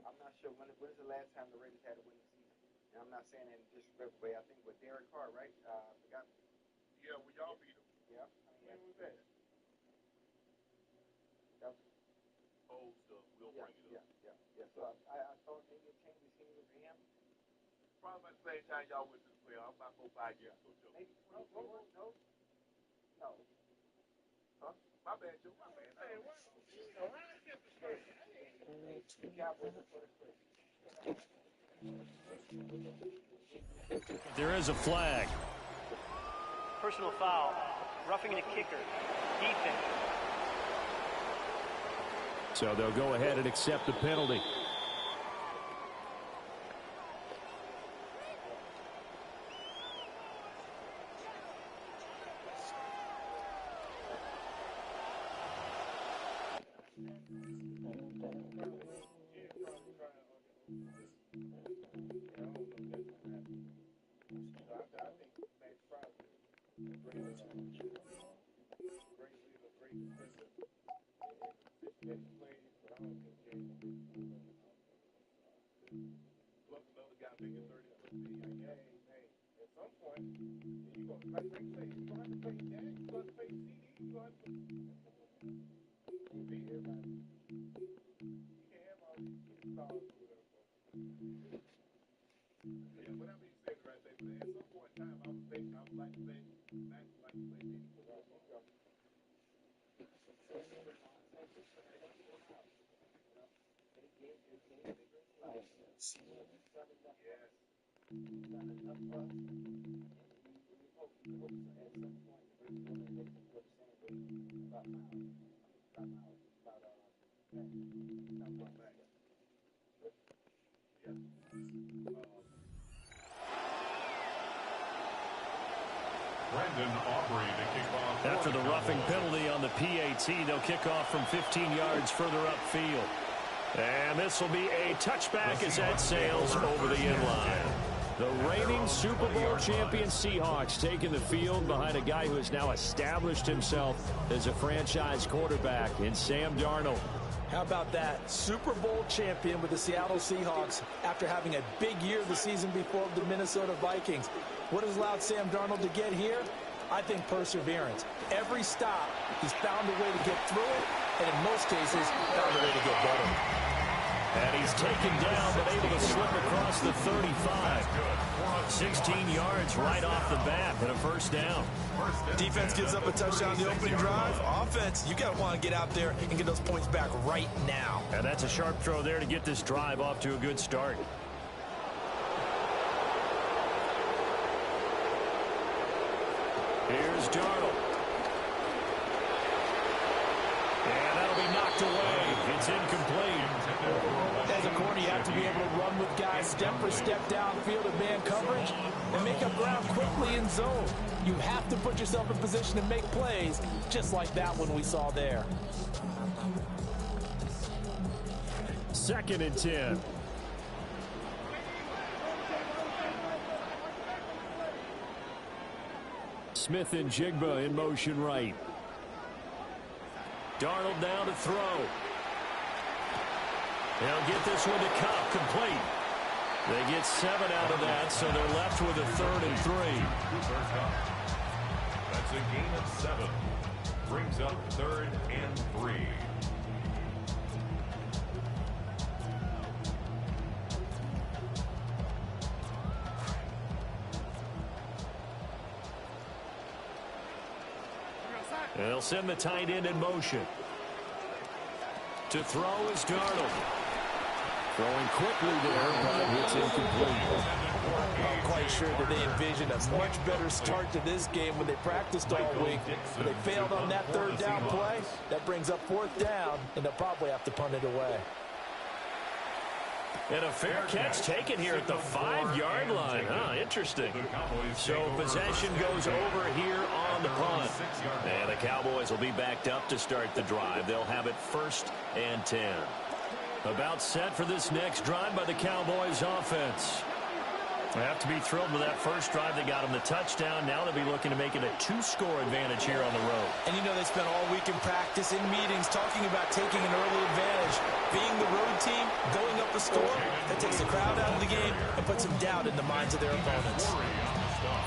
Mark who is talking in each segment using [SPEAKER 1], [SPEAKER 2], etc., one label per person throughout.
[SPEAKER 1] I'm not sure when's the last time the Raiders had a winning season. And I'm not saying that in a disrespectful way. I think with Derek Carr, right? I forgot.
[SPEAKER 2] Yeah, we all beat him.
[SPEAKER 1] Yeah.
[SPEAKER 2] When was that?
[SPEAKER 1] That was
[SPEAKER 2] old stuff. We'll bring it up.
[SPEAKER 1] Yeah. So I thought maybe a change of scenery for him.
[SPEAKER 2] Probably about the same time y'all went to the playoffs, about 4 or 5 years ago, Joe.
[SPEAKER 1] Maybe 24? No. Huh?
[SPEAKER 2] My bad, Joe. My bad. Hey, what? How I get the straight?
[SPEAKER 1] The Cowboys are first place.
[SPEAKER 3] There is a flag.
[SPEAKER 4] Personal foul. Roughing the kicker. Defense.
[SPEAKER 3] So they'll go ahead and accept the penalty. After the roughing penalty on the PAT, they'll kick off from 15 yards further upfield. And this will be a touchback as that sails over the inline. The reigning Super Bowl champion Seahawks taking the field behind a guy who has now established himself as a franchise quarterback in Sam Darnold.
[SPEAKER 5] How about that? Super Bowl champion with the Seattle Seahawks after having a big year the season before with the Minnesota Vikings. What has allowed Sam Darnold to get here? I think perseverance. Every stop, he's found a way to get through it, and in most cases, found a way to get better.
[SPEAKER 3] And he's taken down, but able to slip across the 35. 16 yards right off the bat, and a first down.
[SPEAKER 5] Defense gives up a touchdown the opening drive. Offense, you got to want to get out there and get those points back right now.
[SPEAKER 3] And that's a sharp throw there to get this drive off to a good start. Here's Darnold. And that'll be knocked away. It's incomplete.
[SPEAKER 5] As a corner, you have to be able to run with guys step for step downfield in man coverage and make up ground quickly in zone. You have to put yourself in position to make plays, just like that one we saw there.
[SPEAKER 3] 2nd and 10. Smith and Jigba in motion right. Darnold down to throw. They'll get this one to Cup, complete. They get 7 out of that, so they're left with a 3rd and 3.
[SPEAKER 6] That's a gain of 7. Brings up 3rd and 3.
[SPEAKER 3] They'll send the tight end in motion. To throw is Darnold. Throwing quickly there, but it's incomplete.
[SPEAKER 5] I'm quite sure that they envisioned a much better start to this game when they practiced all week. But they failed on that 3rd down play. That brings up 4th down, and they'll probably have to punt it away.
[SPEAKER 3] And a fair catch taken here at the 5-yard line. Interesting. So possession goes over here on the punt. And the Cowboys will be backed up to start the drive. They'll have it 1st and 10. About set for this next drive by the Cowboys offense. They have to be thrilled with that first drive. They got them the touchdown. Now they'll be looking to make it a 2-score advantage here on the road.
[SPEAKER 5] And you know they spent all week in practice, in meetings, talking about taking an early advantage. Being the road team, going up a score, that takes the crowd out of the game and puts some doubt in the minds of their opponents.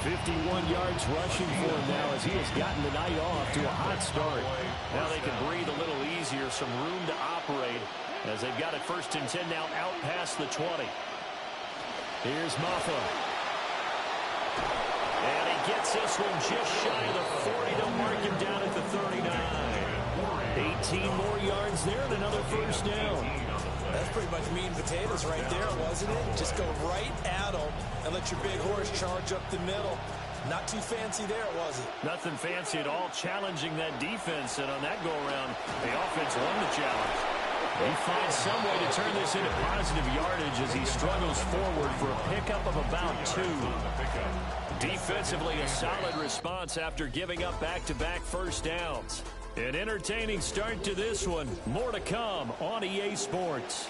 [SPEAKER 3] 51 yards rushing for him now as he has gotten the night off to a hot start. Now they can breathe a little easier, some room to operate as they've got it 1st and 10 now out past the 20. Here's Maffa. And he gets this one just shy of the 40. They'll mark him down at the 39. 18 more yards there and another first down.
[SPEAKER 5] That's pretty much meat and potatoes right there, wasn't it? Just go right at them and let your big horse charge up the middle. Not too fancy there, was it?
[SPEAKER 3] Nothing fancy at all, challenging that defense. And on that go-around, the offense won the challenge. He finds some way to turn this into positive yardage as he struggles forward for a pickup of about 2. Defensively, a solid response after giving up back-to-back first downs. An entertaining start to this one. More to come on EA Sports.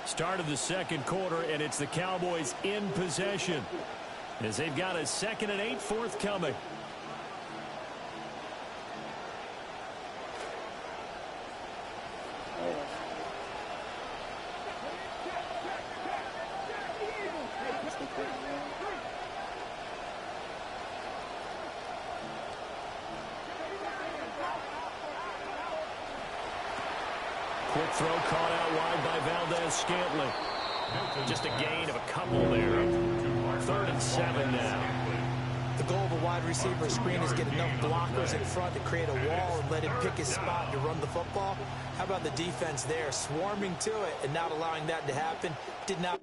[SPEAKER 3] Start of the second quarter, and it's the Cowboys in possession as they've got a 2nd and 8 forthcoming. Quick throw caught out wide by Valdez-Scantling. Just a gain of a couple there. 3rd and 7 now.
[SPEAKER 5] The goal of a wide receiver screen is get enough blockers in front to create a wall and let him pick his spot to run the football. How about the defense there, swarming to it and not allowing that to happen? Did not.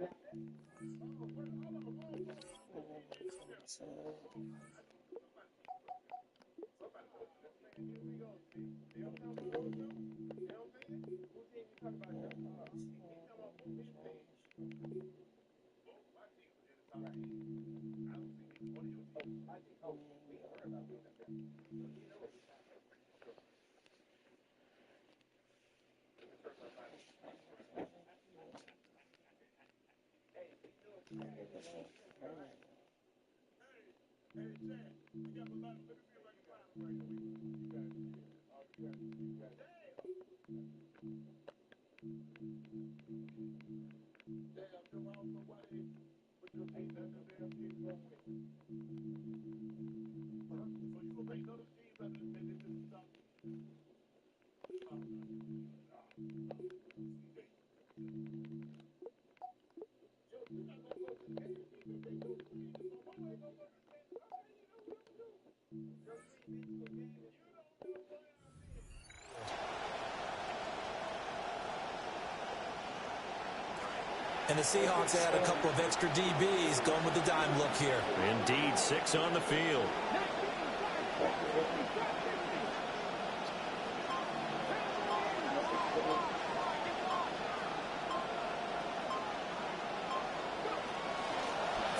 [SPEAKER 5] And the Seahawks add a couple of extra DBs going with the dime look here.
[SPEAKER 3] Indeed, 6 on the field.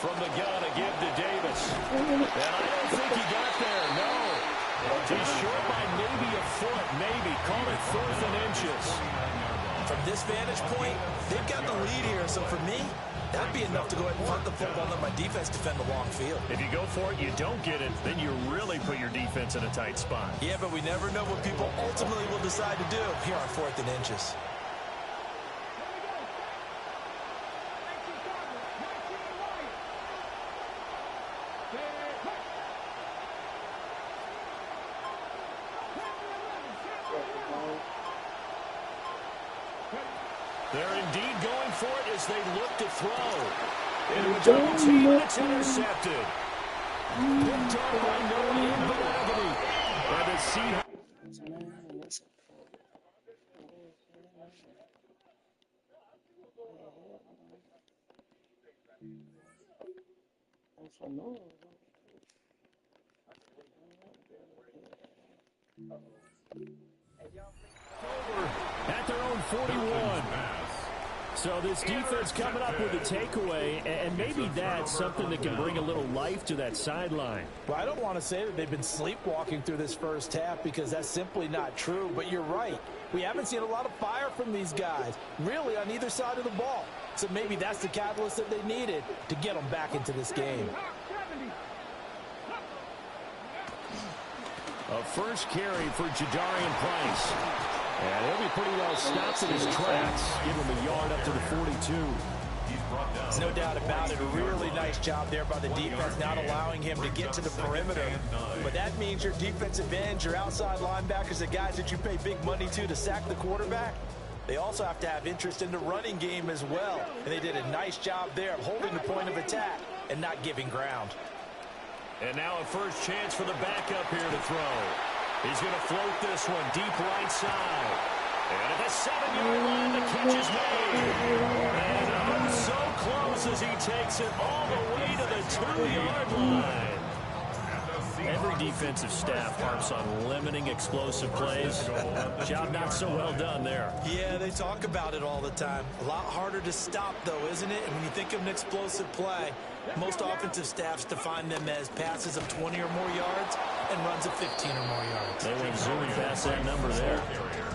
[SPEAKER 3] From the gun, a give to Davis. And I don't think he got there, no. He's short by maybe a foot, maybe. Call it 4th and inches.
[SPEAKER 5] From this vantage point, they've got the lead here, so for me, that'd be enough to go ahead and punt the football and let my defense defend the long field.
[SPEAKER 3] If you go for it, you don't get it, then you really put your defense in a tight spot.
[SPEAKER 5] Yeah, but we never know what people ultimately will decide to do here on 4th and inches.
[SPEAKER 3] They're indeed going for it as they look to throw. Into a double team, and it's intercepted. Picked up by Noah Balagany. And the Seahawks. At their own 41. So this defense coming up with a takeaway, and maybe that's something that can bring a little life to that sideline.
[SPEAKER 5] Well, I don't want to say that they've been sleepwalking through this first half because that's simply not true, but you're right. We haven't seen a lot of fire from these guys, really on either side of the ball. So maybe that's the catalyst that they needed to get them back into this game.
[SPEAKER 3] A first carry for Jadarian Price. And he'll be pretty well stopped in his tracks. Give him a yard up to the 42.
[SPEAKER 5] There's no doubt about it. A really nice job there by the defense, not allowing him to get to the perimeter. But that means your defensive ends, your outside linebackers, the guys that you pay big money to sack the quarterback, they also have to have interest in the running game as well. And they did a nice job there of holding the point of attack and not giving ground.
[SPEAKER 3] And now a first chance for the backup here to throw. He's going to float this one deep right side. And at the 7-yard line, the catch is made. And oh, so close as he takes it all the way to the 2-yard line. Every defensive staff harps on limiting explosive plays. Job not so well done there.
[SPEAKER 5] Yeah, they talk about it all the time. A lot harder to stop, though, isn't it? And when you think of an explosive play, most offensive staffs define them as passes of 20 or more yards and runs of 15 or more yards.
[SPEAKER 3] They went zooming past that number there.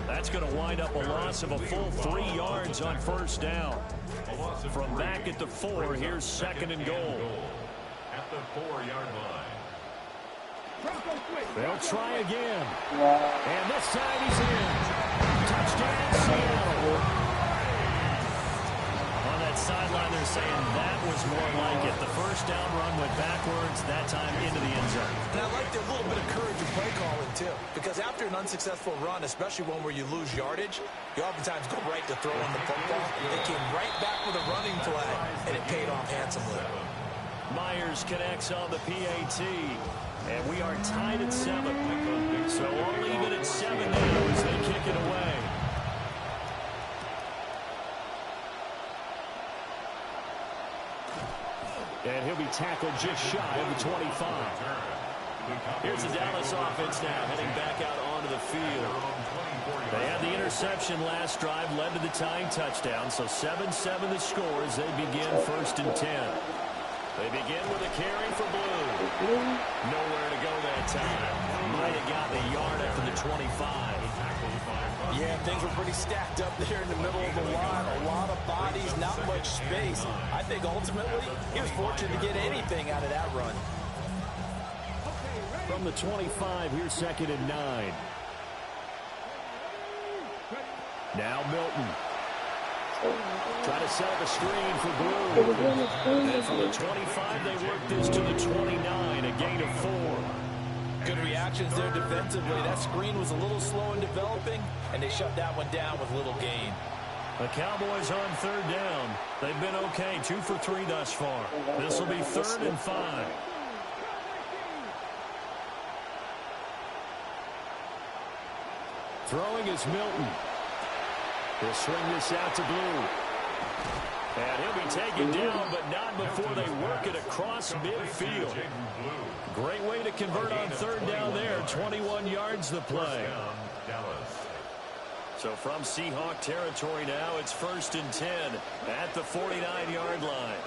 [SPEAKER 3] That's going to wind up a loss of a full 3 yards on first down. From back at the 4, here's 2nd and goal.
[SPEAKER 6] At the 4-yard line.
[SPEAKER 3] They'll try again. And this time he's in. Touchdown, Seattle. On that sideline, they're saying that was more like it. The first down run went backwards, that time into the end zone.
[SPEAKER 5] And I like their little bit of courage in play calling, too. Because after an unsuccessful run, especially one where you lose yardage, you oftentimes go right to throwing the football. They came right back with a running play, and it paid off handsomely.
[SPEAKER 3] Myers connects on the PAT. And we are tied at 7. So we'll leave it at 7 now as they kick it away. And he'll be tackled just shy of the 25. Here's the Dallas offense now heading back out onto the field. They had the interception last drive, led to the tying touchdown. So 7-7 the score as they begin 1st and 10. They begin with a carry for Blue. Nowhere to go that time. Might have got the yard after the 25.
[SPEAKER 5] Yeah, things were pretty stacked up there in the middle of the line. A lot of bodies, not much space. I think ultimately he was fortunate to get anything out of that run.
[SPEAKER 3] From the 25, here's 2nd and 9. Now Milton. Try to set up a screen for Blue. And from the 25, they work this to the 29, a gain of 4.
[SPEAKER 5] Good reactions there defensively. That screen was a little slow in developing, and they shut that one down with little gain.
[SPEAKER 3] The Cowboys on 3rd down. They've been okay, 2 for 3 thus far. This will be 3rd and 5. Throwing is Milton. He'll swing this out to Blue. And he'll be taken down, but not before they work it across midfield. Great way to convert on 3rd down there. 21 yards the play. So from Seahawk territory now, it's 1st and 10 at the 49-yard line.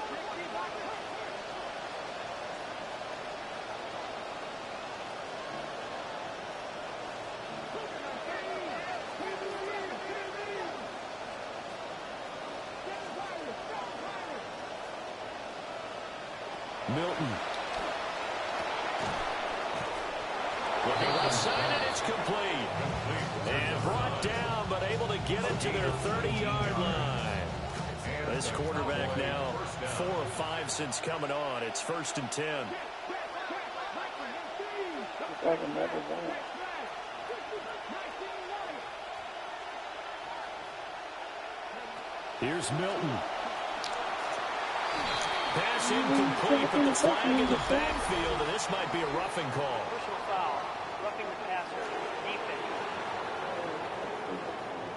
[SPEAKER 3] Milton. Looking left side, and it's complete. And brought down, but able to get it to their 30-yard line. This quarterback now 4 of 5 since coming on. It's 1st and 10. Here's Milton. Pass incomplete, but the flag in the backfield, and this might be a roughing call.
[SPEAKER 4] Personal foul, roughing the passer, defense.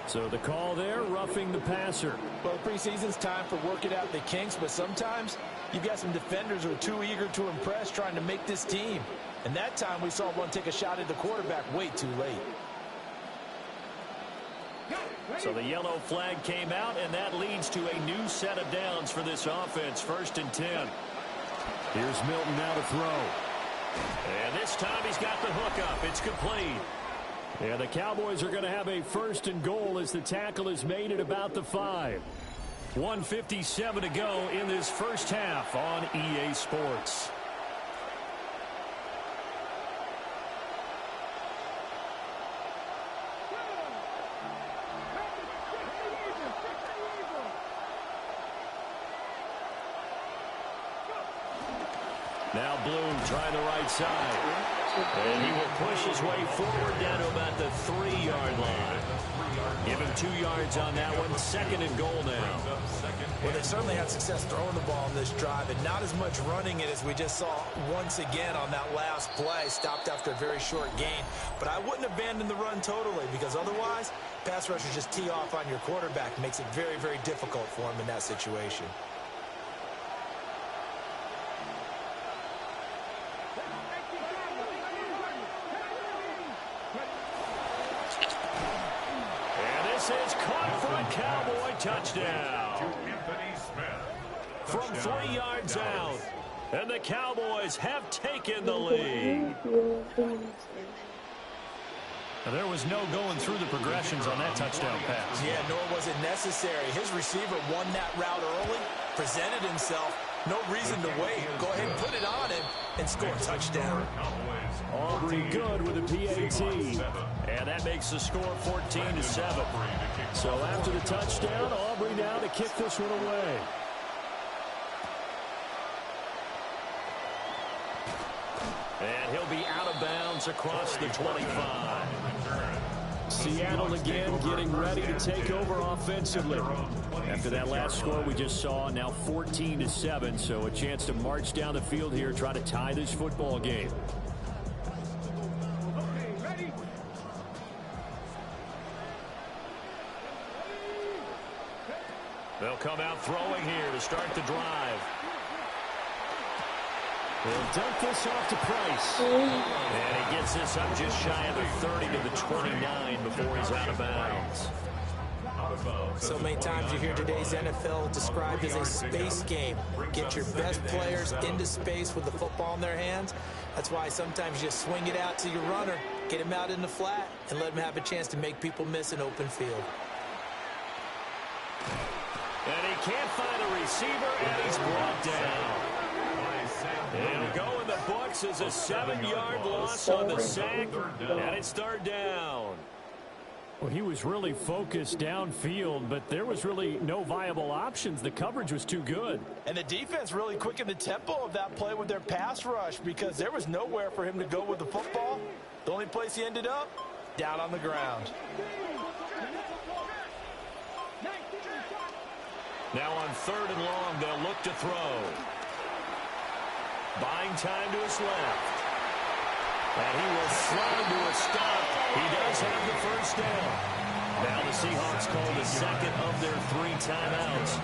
[SPEAKER 3] So the call there, roughing the passer.
[SPEAKER 5] Well, preseason's time for working out the kinks, but sometimes you've got some defenders who are too eager to impress, trying to make this team. And that time we saw one take a shot at the quarterback way too late.
[SPEAKER 3] So the yellow flag came out, and that leads to a new set of downs for this offense. 1st and 10. Here's Milton now to throw. And this time he's got the hook up. It's complete. And the Cowboys are going to have a 1st and goal as the tackle is made at about the 5. 1:57 to go in this first half on EA Sports. Now Bloom trying the right side. And he will push his way forward down to about the 3-yard line. Give him 2 yards on that one. 2nd and goal now.
[SPEAKER 5] Well, they certainly had success throwing the ball in this drive and not as much running it as we just saw once again on that last play. Stopped after a very short gain. But I wouldn't abandon the run totally because otherwise, pass rushers just tee off on your quarterback. It makes it very, very difficult for him in that situation.
[SPEAKER 3] Is caught for a Cowboy touchdown. From 3 yards out. And the Cowboys have taken the lead. Now, there was no going through the progressions on that touchdown pass.
[SPEAKER 5] Yeah, nor was it necessary. His receiver won that route early, presented himself. No reason to wait. Go ahead and put it on him and score a touchdown.
[SPEAKER 3] Aubrey good with a PAT. And that makes the score 14-7. So after the touchdown, Aubrey now to kick this one away. And he'll be out of bounds across the 25. Seattle again getting ready to take over offensively. After that last score we just saw, now 14-7, so a chance to march down the field here, try to tie this football game. They'll come out throwing here to start the drive. They'll dump this off to Price. And he gets this up just shy of the 30 to the 29 before he's out of bounds.
[SPEAKER 5] So many times you hear today's NFL described as a space game. Get your best players into space with the football in their hands. That's why sometimes you just swing it out to your runner, get him out in the flat, and let him have a chance to make people miss an open field.
[SPEAKER 3] And he can't find a receiver, and he's brought down. It'll go in the books as a 7-yard loss on the sack, and it's 3rd down.
[SPEAKER 7] Well, he was really focused downfield, but there was really no viable options. The coverage was too good.
[SPEAKER 5] And the defense really quickened the tempo of that play with their pass rush because there was nowhere for him to go with the football. The only place he ended up, down on the ground.
[SPEAKER 3] Now on 3rd and long, they'll look to throw. Buying time to his left. And he will slide to a stop. He does have the 1st down. Now the Seahawks call the 2nd of their 3 timeouts,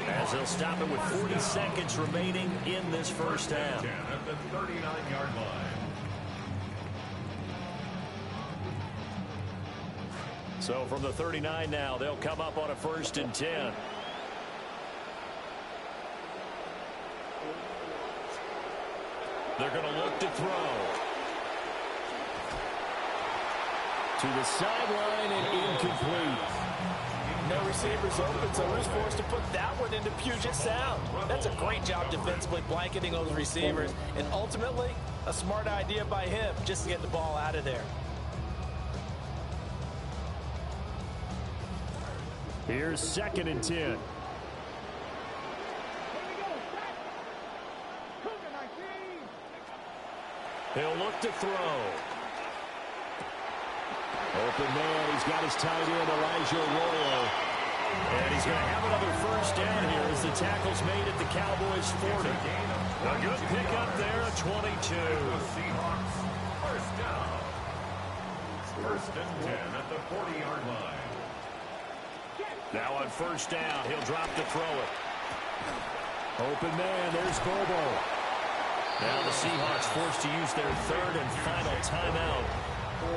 [SPEAKER 3] as they'll stop it with 40 seconds remaining in this first half.
[SPEAKER 6] At the 39-yard line.
[SPEAKER 3] So from the 39 now, they'll come up on a 1st and 10. They're going to look to throw. To the sideline and incomplete.
[SPEAKER 5] No receivers open, so he was forced to put that one into Puget Sound. That's a great job defensively blanketing those receivers, and ultimately a smart idea by him just to get the ball out of there.
[SPEAKER 7] Here's 2nd and 10.
[SPEAKER 3] He'll look to throw. Open man. He's got his tight end, Elijah Arroyo. And he's going to have another 1st down here as the tackle's made at the Cowboys' 40. A good pickup there, a 22.
[SPEAKER 6] Seahawks, 1st down. 1st and 10 at the 40-yard line.
[SPEAKER 3] Now on 1st down, he'll drop to throw it.
[SPEAKER 7] Open man, there's Bobo.
[SPEAKER 3] Now the Seahawks forced to use their 3rd and final timeout.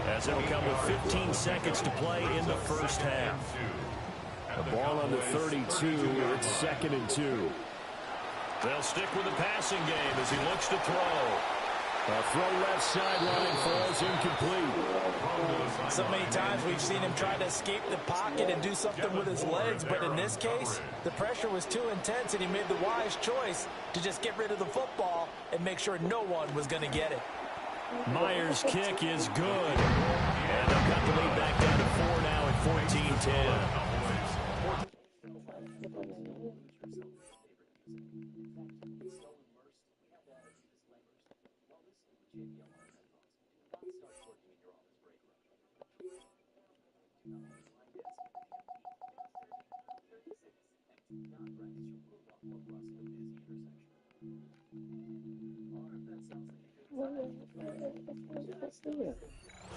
[SPEAKER 3] as it'll come with 15 seconds to play in the first half.
[SPEAKER 7] The ball on the 32. It's 2nd and 2.
[SPEAKER 3] They'll stick with the passing game as he looks to throw.
[SPEAKER 7] A throw left sideline falls incomplete.
[SPEAKER 5] So many times we've seen him try to escape the pocket and do something with his legs, but in this case, the pressure was too intense and he made the wise choice to just get rid of the football and make sure no one was going to get it.
[SPEAKER 3] Myers' kick is good. And they'll cut the lead back down to 4 now at 14-10.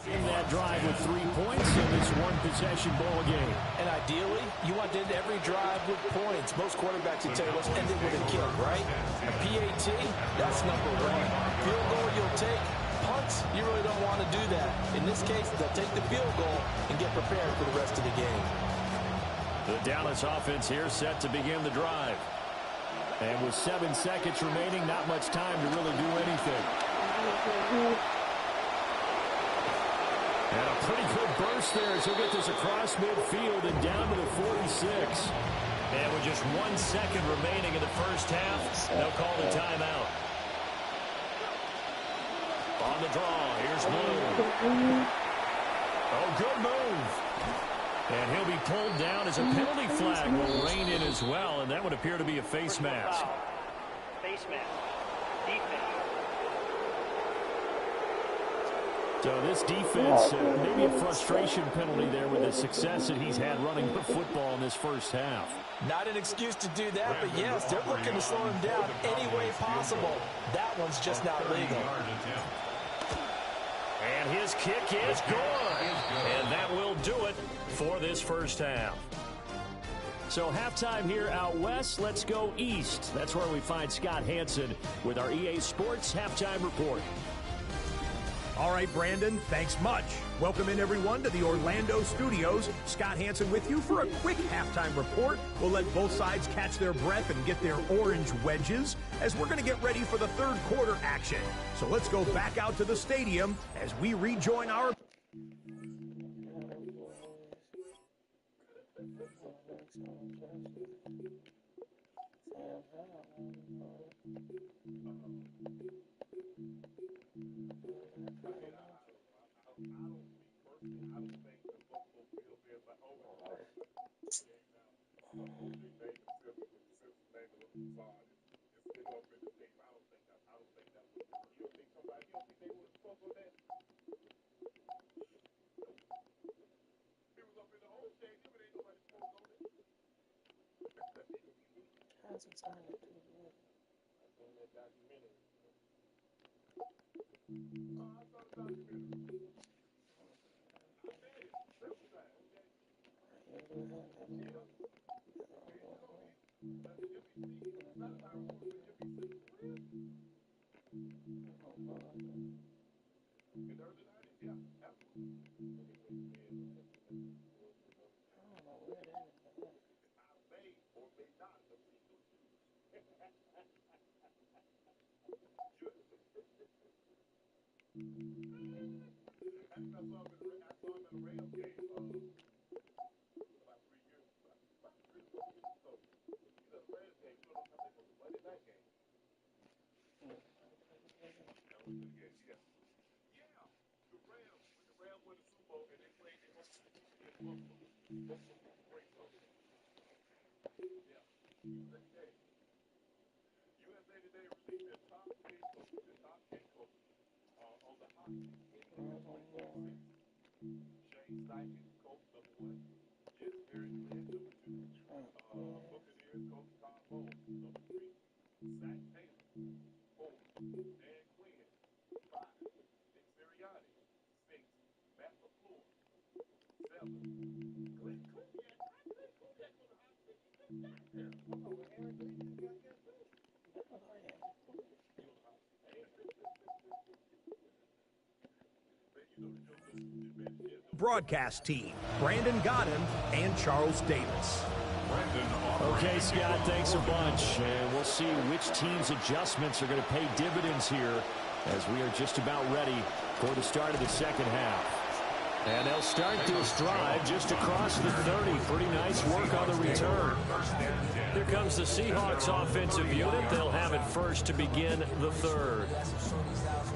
[SPEAKER 7] In that drive with 3 points in this one-possession ball game.
[SPEAKER 5] And ideally, you want to end every drive with points. Most quarterbacks would tell you, let's end it with a kick, right? A PAT, that's number one. Field goal you'll take. Punts, you really don't want to do that. In this case, they'll take the field goal and get prepared for the rest of the game.
[SPEAKER 3] The Dallas offense here set to begin the drive.
[SPEAKER 7] And with 7 seconds remaining, not much time to really do anything. And a pretty good burst there as he'll get this across midfield and down to the 46.
[SPEAKER 3] And with just 1 second remaining in the first half, they'll call the timeout. On the draw, here's Blue. Oh, good move. And he'll be pulled down as a penalty flag will rein in as well, and that would appear to be a face mask.
[SPEAKER 4] Face mask. Defense.
[SPEAKER 7] So this defense, maybe a frustration penalty there with the success that he's had running the football in this first half.
[SPEAKER 5] Not an excuse to do that, but yes, they're looking to slow him down any way possible. That one's just not legal.
[SPEAKER 3] And his kick is good. And that will do it for this first half.
[SPEAKER 7] So halftime here out west, let's go east. That's where we find Scott Hansen with our EA Sports Halftime Report.
[SPEAKER 8] All right, Brandon, thanks much. Welcome in, everyone, to the Orlando studios. Scott Hansen with you for a quick halftime report. We'll let both sides catch their breath and get their orange wedges as we're going to get ready for the third quarter action. So let's go back out to the stadium as we rejoin our... Broadcast team, Brandon Godden and Charles Davis.
[SPEAKER 3] Okay, Scott, thanks a bunch. And we'll see which team's adjustments are going to pay dividends here as we are just about ready for the start of the second half. And they'll start this drive just across the 30. Pretty nice work on the return. Here comes the Seahawks offensive unit. They'll have it first to begin the third.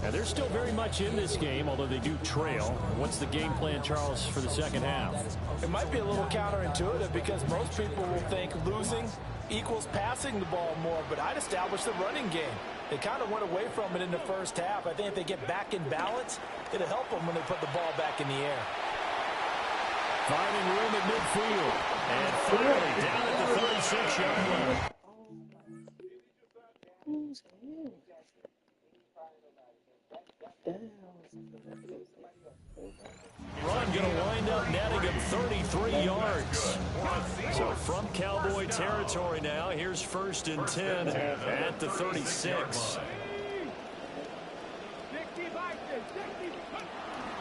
[SPEAKER 3] And they're still very much in this game, although they do trail. What's the game plan, Charles, for the second half?
[SPEAKER 5] It might be a little counterintuitive because most people will think losing equals passing the ball more, but I'd establish the running game. They kind of went away from it in the first half. I think if they get back in balance, it'll help them when they put the ball back in the air.
[SPEAKER 3] Finding room at midfield. And finally down at the 36-yard line. Run going to wind up netting him 33 yards. So from Cowboy territory now, here's 1st and 10 at the 36.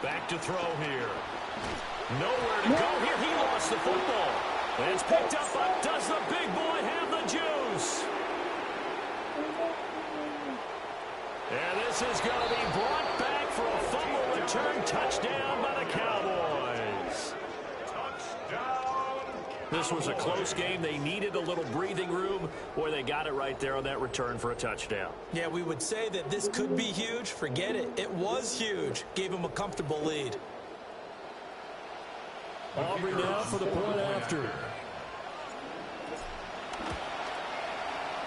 [SPEAKER 3] Back to throw here. Nowhere to go here. He lost the football. And it's picked up by, does the big boy have the juice? And this is going to be brought back for a fumble return touchdown by the Cowboys. Touchdown. This was a close game. They needed a little breathing room. Boy, they got it right there on that return for a touchdown.
[SPEAKER 5] Yeah, we would say that this could be huge. Forget it. It was huge. Gave them a comfortable lead.
[SPEAKER 3] Aubrey now for the point after.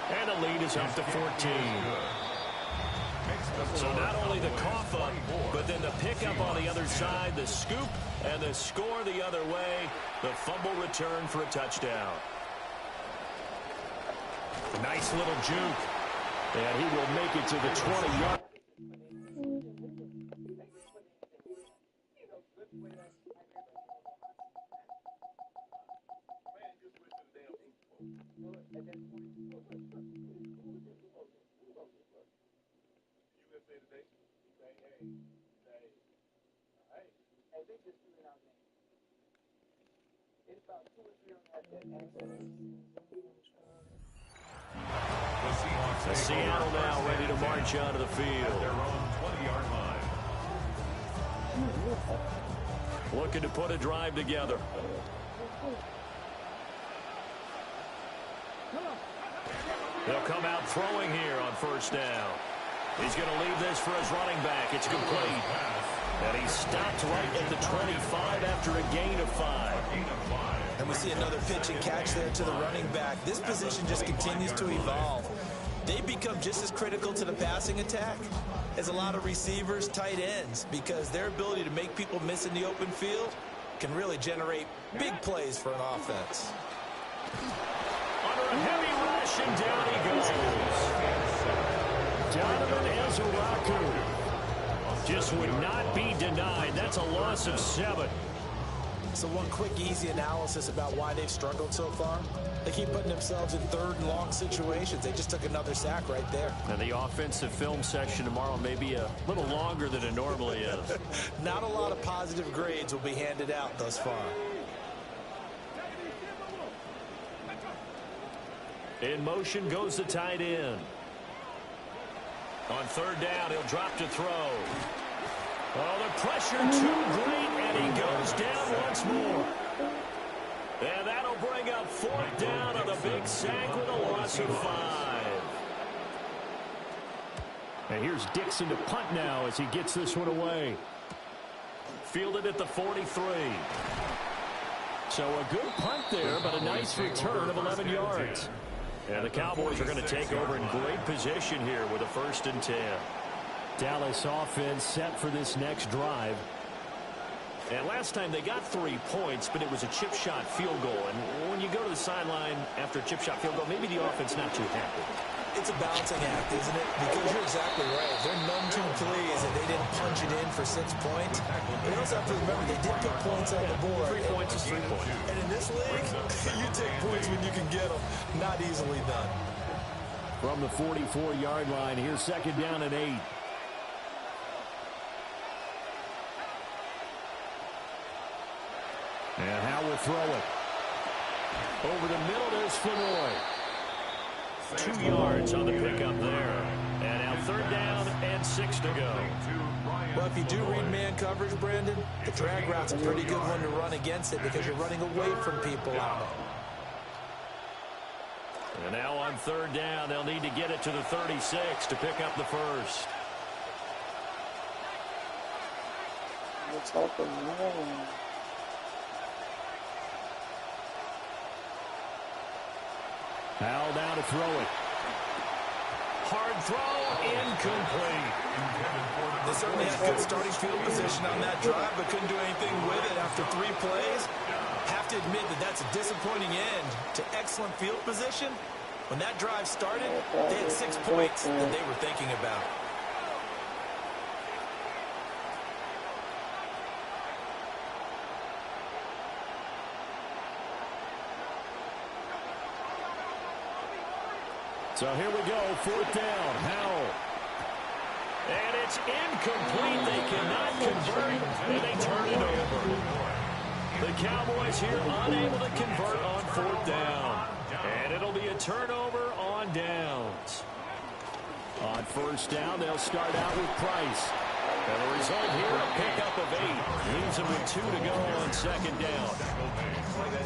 [SPEAKER 3] And the lead is up to 14. So not only the cough up, but then the pickup on the other side, the scoop, and the score the other way. The fumble return for a touchdown. Nice little juke. And he will make it to the 20-yard. Seattle now ready to march onto the field.
[SPEAKER 6] Their own 20-yard line.
[SPEAKER 3] Looking to put a drive together. They'll come out throwing here on 1st down. He's going to leave this for his running back. It's complete. And he stopped right at the 25 after a gain of 5.
[SPEAKER 5] And we see another pitch and catch there to the running back. This position just continues to evolve. They become just as critical to the passing attack as a lot of receivers, tight ends, because their ability to make people miss in the open field can really generate big plays for an offense.
[SPEAKER 3] Under a heavy rush, and down he goes. Donovan Ezeraku just would not be denied. That's a loss of 7.
[SPEAKER 5] So one quick, easy analysis about why they've struggled so far. They keep putting themselves in 3rd and long situations. They just took another sack right there.
[SPEAKER 3] And the offensive film section tomorrow may be a little longer than it normally is.
[SPEAKER 5] Not a lot of positive grades will be handed out thus far.
[SPEAKER 3] In motion goes the tight end. On 3rd down, he'll drop to throw. Oh, the pressure too great, and he goes down once more. And that'll bring up 4th down on the big sack with a loss of 5. And here's Dixon to punt now as he gets this one away. Fielded at the 43. So a good punt there, but a nice return of 11 yards. And the Cowboys are going to take over in great position here with a 1st and 10. Dallas offense set for this next drive. And last time they got 3 points, but it was a chip shot field goal. And when you go to the sideline after a chip shot field goal, maybe the offense not too happy.
[SPEAKER 5] It's a balancing act, isn't it? Because you're exactly right. They're none too pleased that they didn't punch it in for 6 points. But you also have to remember they did put points on the board.
[SPEAKER 3] 3 points is 3 points.
[SPEAKER 5] And in this league, you take points when you can get them. Not easily done.
[SPEAKER 3] From the 44-yard line, here's 2nd down and 8. And Howe will throw it. Over the middle, there's Flanoy. 2 yards on the pickup there. And now 3rd down and 6 to go.
[SPEAKER 5] Well, if you do read man coverage, Brandon, the drag route's a pretty good one to run against it because you're running away from people on it.
[SPEAKER 3] And now on 3rd down, they'll need to get it to the 36 to pick up the first.
[SPEAKER 9] What's happening?
[SPEAKER 3] Howell down to throw it. Hard throw, incomplete.
[SPEAKER 5] They certainly had good starting field position on that drive, but couldn't do anything with it after 3 plays. Have to admit that that's a disappointing end to excellent field position. When that drive started, they had 6 points that they were thinking about.
[SPEAKER 3] So here we go, 4th down, Howell. And it's incomplete. They cannot convert, and they turn it over. The Cowboys here unable to convert on 4th down. And it'll be a turnover on downs. On 1st down, they'll start out with Price. And the result here, a pickup of 8. Leaves them with 2 to go on 2nd down.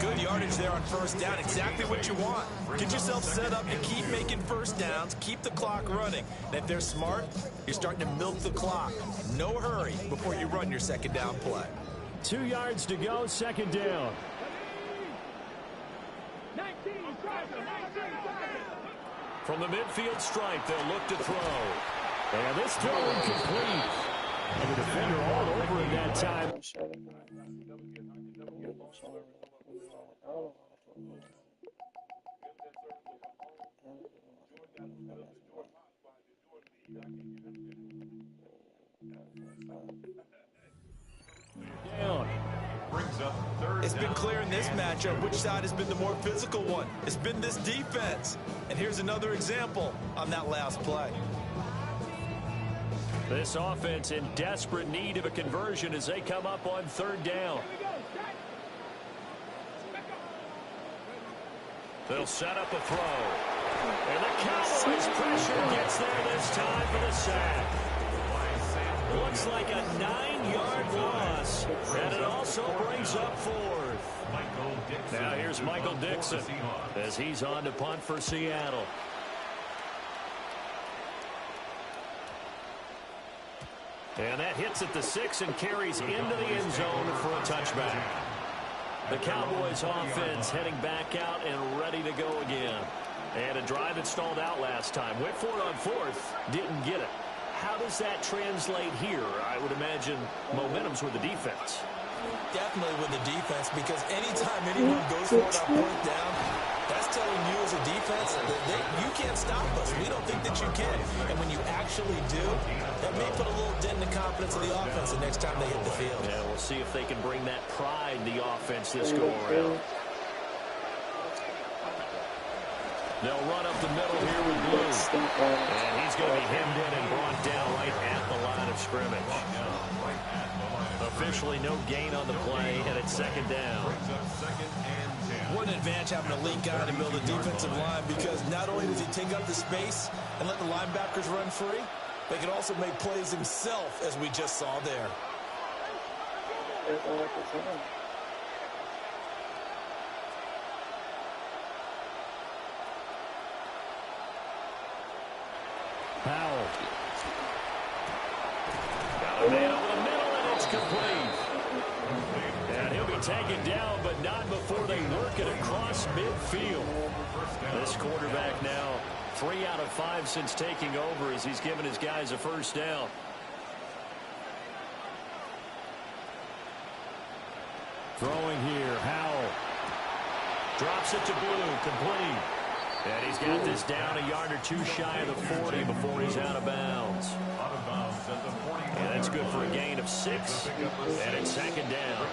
[SPEAKER 5] Good yardage there on 1st down. Exactly what you want. Get yourself set up to keep making 1st downs, keep the clock running. And if they're smart, you're starting to milk the clock. No hurry before you run your 2nd down play.
[SPEAKER 3] 2 yards to go, 2nd down. From the midfield stripe, they'll look to throw. And this throw incomplete. And the defender all over it that time.
[SPEAKER 5] It's been clear in this matchup which side has been the more physical one. It's been this defense. And here's another example on that last play.
[SPEAKER 3] This offense in desperate need of a conversion as they come up on 3rd down. They'll set up a throw. And the Cowboys pressure gets there this time for the sack. Looks like a 9-yard loss. And it also brings up 4th. Now here's Michael Dixon as he's on to punt for Seattle. And that hits at the 6 and carries into the end zone for a touchback. The Cowboys offense heading back out and ready to go again. And a drive that stalled out last time. Went for it on 4th, didn't get it. How does that translate here? I would imagine momentum's with the defense.
[SPEAKER 5] Definitely with the defense, because anytime anyone goes for it on 4th down, that's telling you as a defense that you can't stop us. We don't think that you can. And when you actually do, that may put a little dent in the confidence of the offense the next time they hit the field.
[SPEAKER 3] Yeah, we'll see if they can bring that pride in the offense this go-around. They'll run up the middle here with Blue. And he's going to be hemmed in and brought down right at the line of scrimmage. Officially no gain on the play, and it's 2nd down.
[SPEAKER 5] What an advantage having a lead guy to build a defensive line, because not only does he take up the space and let the linebackers run free, they can also make plays himself, as we just saw there.
[SPEAKER 3] Powell. Got a man over the middle, and it's complete. And he'll be taken down, but not before they work it across midfield. This quarterback now 3 out of 5 since taking over as he's given his guys a 1st down. Throwing here, Howell. Drops it to Blue, complete. And he's got this down a yard or 2 shy of the 40 before he's out of bounds. And that's good for a gain of 6. And it's 2nd down.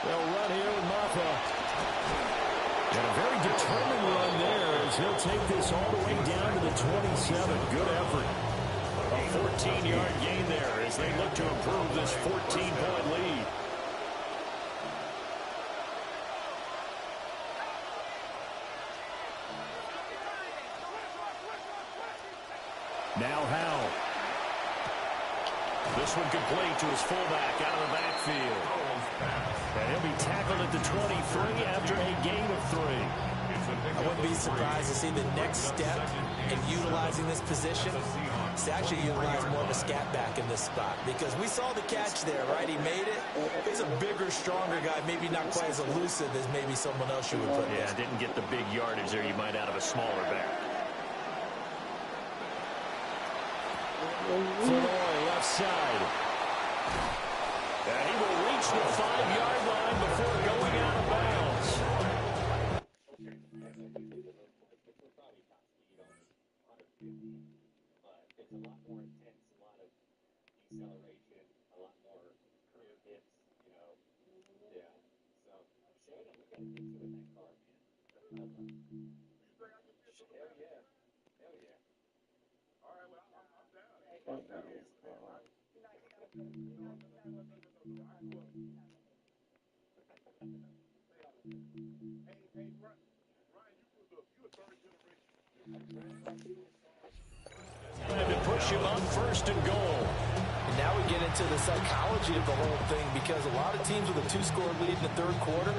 [SPEAKER 3] They'll run here with Marfa. And a very determined run there as he'll take this all the way down to the 27. Good effort. A 14-yard gain there as they look to improve this 14-point lead. Now Howell. This one complete to his fullback out of the backfield. And he'll be tackled at the 23 after a gain of 3.
[SPEAKER 5] I wouldn't be surprised to see the next step in utilizing this position is to actually utilize more of a scat back in this spot, because we saw the catch there, right? He made it. He's a bigger, stronger guy, maybe not quite as elusive as maybe someone else you would put.
[SPEAKER 3] Yeah, didn't get the big yardage there you might out of a smaller back. Floyd left side. And he will reach the 5-yard line before going out of bounds.
[SPEAKER 10] It's a lot more intense, a lot of deceleration, a lot more curve hits, you know. Yeah. So, Shane, we got to get you in that car, man. Hell yeah. Hell yeah.
[SPEAKER 2] All right, well, I'm down. Hey, Ryan, you a third generation.
[SPEAKER 3] Trying to push him up 1st and goal.
[SPEAKER 5] And now we get into the psychology of the whole thing, because a lot of teams with a 2-score lead in the third quarter,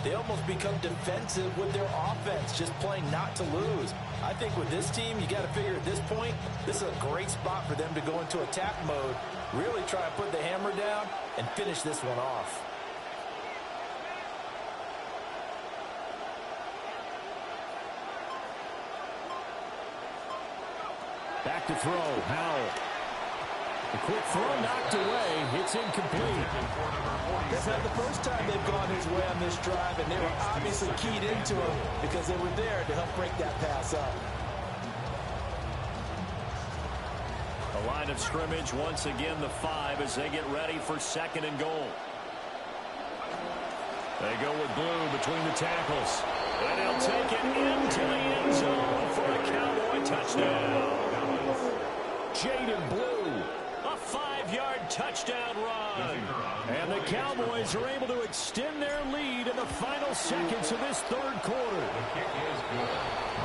[SPEAKER 5] they almost become defensive with their offense, just playing not to lose. I think with this team, you got to figure at this point, this is a great spot for them to go into attack mode, really try and put the hammer down and finish this one off.
[SPEAKER 3] Back to throw, Howell. A quick throw knocked away. It's incomplete.
[SPEAKER 5] This not the first time they've gone his way on this drive, and they were obviously keyed into him because they were there to help break that pass up.
[SPEAKER 3] The line of scrimmage, once again, the 5 as they get ready for 2nd and goal. They go with Blue between the tackles. And they'll take it into the end zone for a Cowboy touchdown. Jaden Blue, a 5-yard touchdown run. And the Cowboys are able to extend their lead in the final seconds of this third quarter.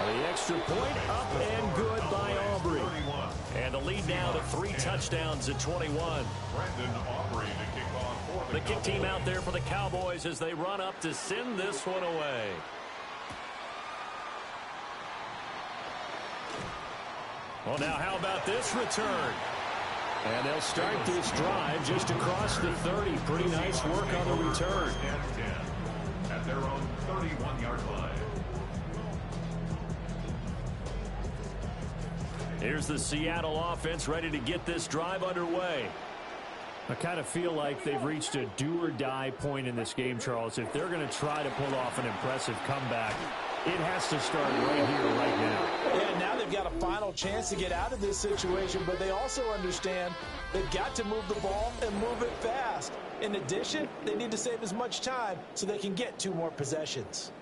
[SPEAKER 3] The extra point up and good by Aubrey. And the lead now to 3 touchdowns at 21. The kick team out there for the Cowboys as they run up to send this one away. Well, now how about this return? And they'll start this drive just across the 30. Pretty nice work on the return.
[SPEAKER 6] At their own 31-yard line.
[SPEAKER 3] Here's the Seattle offense ready to get this drive underway. I kind of feel like they've reached a do-or-die point in this game, Charles. If they're going to try to pull off an impressive comeback, it has to start right here, right now.
[SPEAKER 5] Yeah, now they've got a final chance to get out of this situation, but they also understand they've got to move the ball and move it fast. In addition, they need to save as much time so they can get 2 more possessions.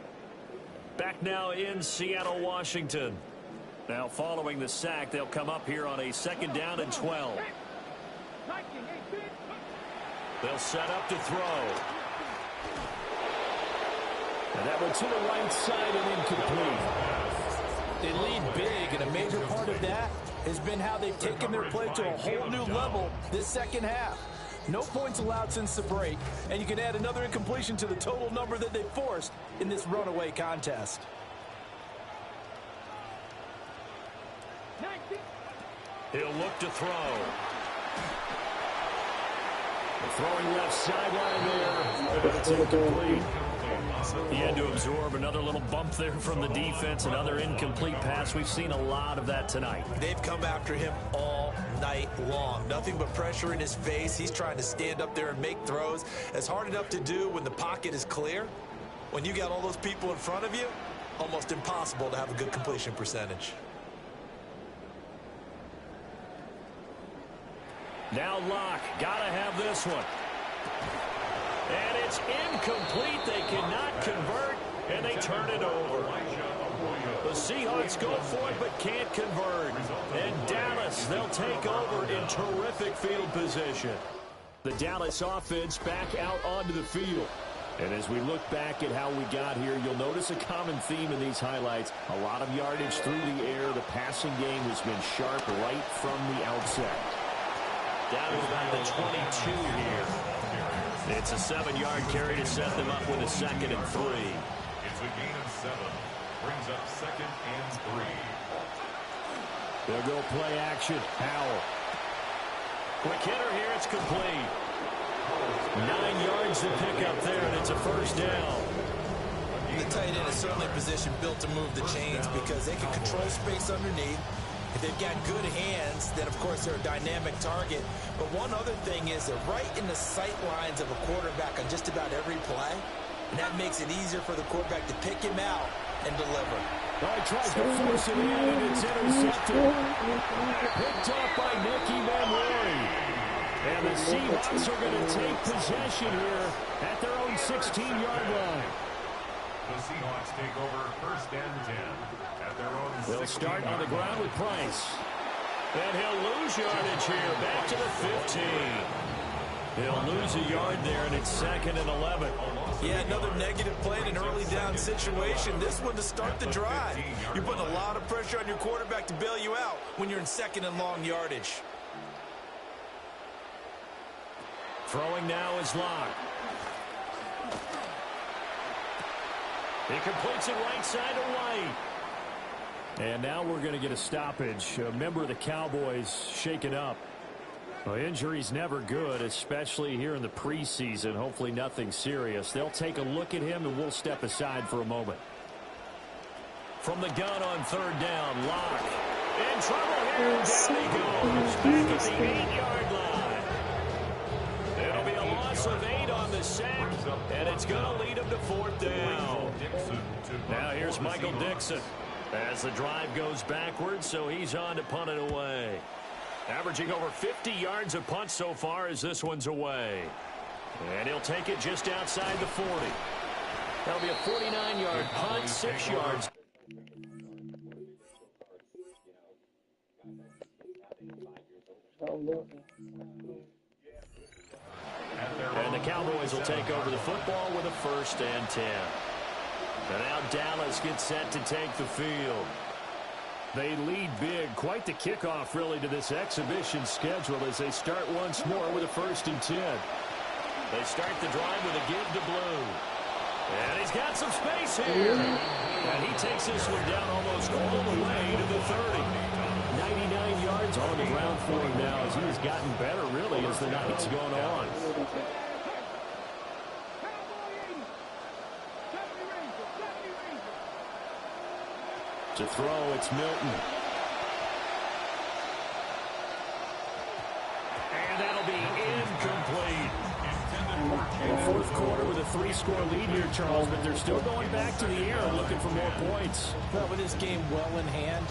[SPEAKER 3] Back now in Seattle, Washington. Now following the sack, they'll come up here on a 2nd down and 12. They'll set up to throw. And that one to the right side and incomplete.
[SPEAKER 5] They lead big, and a major part of that has been how they've taken their play to a whole new level this second half. No points allowed since the break, and you can add another incompletion to the total number that they forced in this runaway contest.
[SPEAKER 3] He'll look to throw. Throwing left sideline there, but it's incomplete. He had to absorb another little bump there from the defense, another incomplete pass. We've seen a lot of that tonight.
[SPEAKER 5] They've come after him all night long. Nothing but pressure in his face. He's trying to stand up there and make throws. It's hard enough to do when the pocket is clear. When you got all those people in front of you, almost impossible to have a good completion percentage.
[SPEAKER 3] Now Locke, gotta have this one. And it's incomplete. They cannot convert. and they turn it over. The Seahawks go for it but can't convert. And Dallas, they'll take over in terrific field position. The Dallas offense back out onto the field. And as we look back at how we got here, you'll notice a common theme in these highlights. A lot of yardage through the air. The passing game has been sharp right from the outset.
[SPEAKER 7] Down to about the 22 here.
[SPEAKER 3] It's a 7-yard carry to set them up with a 2nd and 3.
[SPEAKER 6] It's a gain of 7. Brings up 2nd and 3.
[SPEAKER 3] They'll go play action. Howell. Quick hitter here. It's complete. 9 yards to pick up there, and it's a 1st down.
[SPEAKER 5] The tight end is certainly a position built to move the chains because they can control space underneath. If they've got good hands, then, of course, they're a dynamic target. But one other thing is they're right in the sight lines of a quarterback on just about every play, and that makes it easier for the quarterback to pick him out and deliver.
[SPEAKER 3] Oh, he tries to force it in, and it's intercepted. Picked off by Nicky Manwari. And the Seahawks are going to take possession here at their own 16-yard line.
[SPEAKER 6] The Seahawks take over 1st and 10 at their own 16-yard line.
[SPEAKER 3] They'll start on the ground with Price. And he'll lose yardage here, back to the 15. He'll lose a yard there, and it's 2nd and 11.
[SPEAKER 5] Yeah, another negative play in an early down situation. This one to start the drive. You're putting a lot of pressure on your quarterback to bail you out when you're in 2nd and long yardage.
[SPEAKER 3] Throwing now is Locke. He completes it right side to White. And now we're going to get a stoppage. A member of the Cowboys shaken up. Well, injury's never good, especially here in the preseason. Hopefully nothing serious. They'll take a look at him, and we'll step aside for a moment. From the gun on 3rd down, Locke. In trouble here. Down he goes. Back at the 8-yard line. It'll be a loss of 8 on the sack, and it's going to lead him to 4th down. Now here's Michael Dixon as the drive goes backwards, so he's on to punt it away. Averaging over 50 yards a punt so far as this one's away. And he'll take it just outside the 40. That'll be a 49-yard punt, 6 yards. And the Cowboys will take over the football with a 1st and 10. And now Dallas gets set to take the field. They lead big. Quite the kickoff, really, to this exhibition schedule as they start once more with a 1st and 10. They start the drive with a give to Blue. And he's got some space here. And he takes this one down almost all the way to the 30. 99 yards on the ground for him now as he's gotten better, really, as the night's gone on. To throw, it's Milton. And that'll be incomplete. The 4th quarter with a 3-score lead here, Charles, but they're still going back to the air looking for more points.
[SPEAKER 5] Well, with this game well in hand,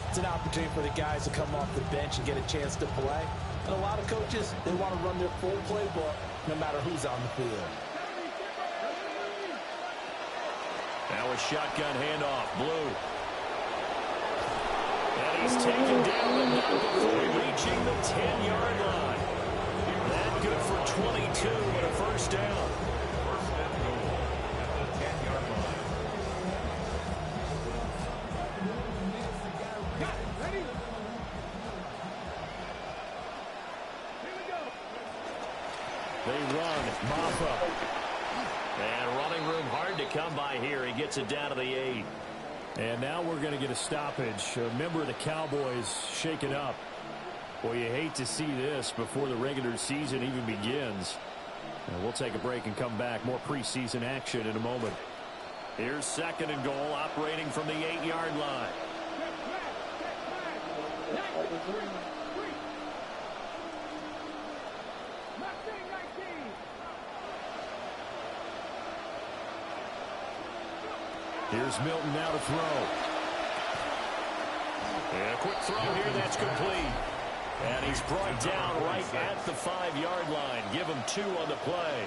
[SPEAKER 5] it's an opportunity for the guys to come off the bench and get a chance to play. And a lot of coaches, they want to run their full playbook no matter who's on the field.
[SPEAKER 3] Now a shotgun handoff, Blue. And he's taken down, but not before reaching the 10-yard line. That good for 22 and a 1st down. They run, Maffa. And running room hard to come by here. He gets it down to the 8. And now we're going to get a stoppage. A member of the Cowboys shaken up. Well, you hate to see this before the regular season even begins. And we'll take a break and come back. More preseason action in a moment. Here's 2nd and goal, operating from the 8-yard line. Here's Milton now to throw. And a quick throw here, that's complete. And he's brought down right at the 5-yard line. Give him 2 on the play.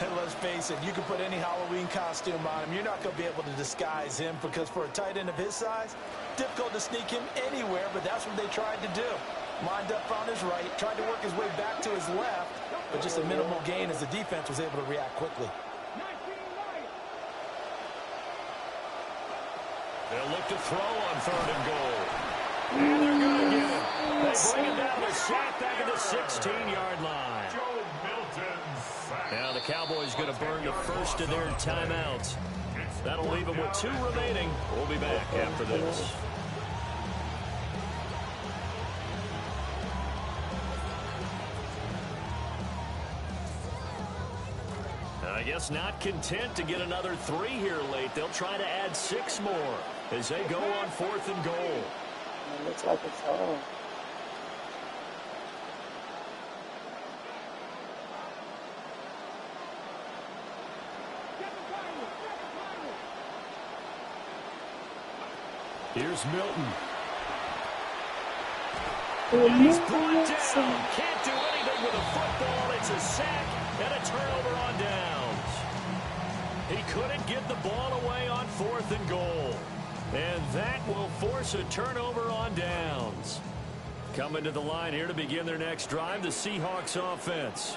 [SPEAKER 5] And let's face it, you can put any Halloween costume on him. You're not going to be able to disguise him because for a tight end of his size, difficult to sneak him anywhere, but that's what they tried to do. Lined up on his right, tried to work his way back to his left, but just a minimal gain as the defense was able to react quickly.
[SPEAKER 3] They'll look to throw on 3rd and goal. And they're going to get it. They bring it down to sack back at the 16-yard line. Now the Cowboys going to burn the first of their timeouts. That'll leave them with 2 remaining. We'll be back after this. I guess not content to get another 3 here late. They'll try to add 6 more as they go on 4th and goal.
[SPEAKER 9] It looks like it's all.
[SPEAKER 3] Here's Milton. And he's brought down. Can't do anything with a football. It's a sack and a turnover on downs. He couldn't get the ball away on 4th and goal. And that will force a turnover on downs. Coming to the line here to begin their next drive, the Seahawks offense.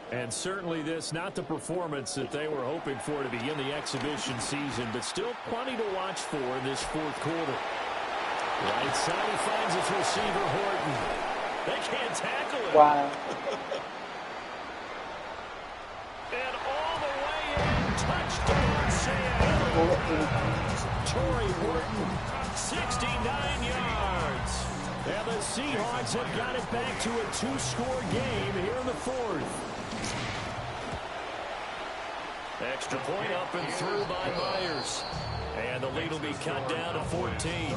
[SPEAKER 3] And certainly this, not the performance that they were hoping for to begin the exhibition season, but still plenty to watch for in this 4th quarter. Right side, he finds his receiver, Horton. They can't tackle him.
[SPEAKER 9] Wow.
[SPEAKER 3] And all the way in, touchdown, Seattle. Torrey Horton, 69 yards. And the Seahawks have got it back to a 2-score game here in the 4th. Extra point up and through by Myers. And the lead will be cut down to 14.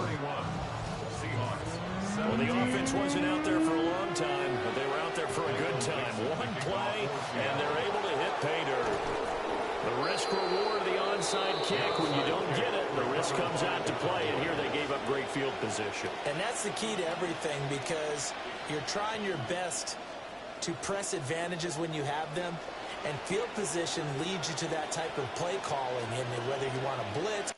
[SPEAKER 3] Well, the offense wasn't out there for a long time, but they were out there for a good time. One play, and they're able to hit pay dirt. The risk-reward of the onside kick, when you don't get it, the risk comes out to play, and here they gave up great field position.
[SPEAKER 5] And that's the key to everything because you're trying your best to press advantages when you have them, and field position leads you to that type of play calling, and whether you want to blitz.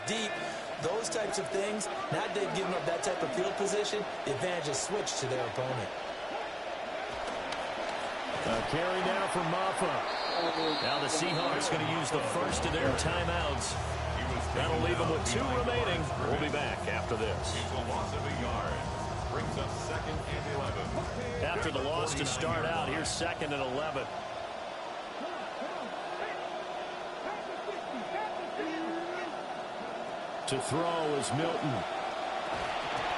[SPEAKER 5] Deep, those types of things, now they've given up that type of field position, the advantage is switched to their opponent.
[SPEAKER 3] A carry now from Maffa. Now the Seahawks going to use the first of their timeouts. That'll leave them with 2 remaining. We'll be back after this.
[SPEAKER 6] Brings up 2nd and 11.
[SPEAKER 3] After the loss to start out, here's 2nd and 11. To throw is Milton.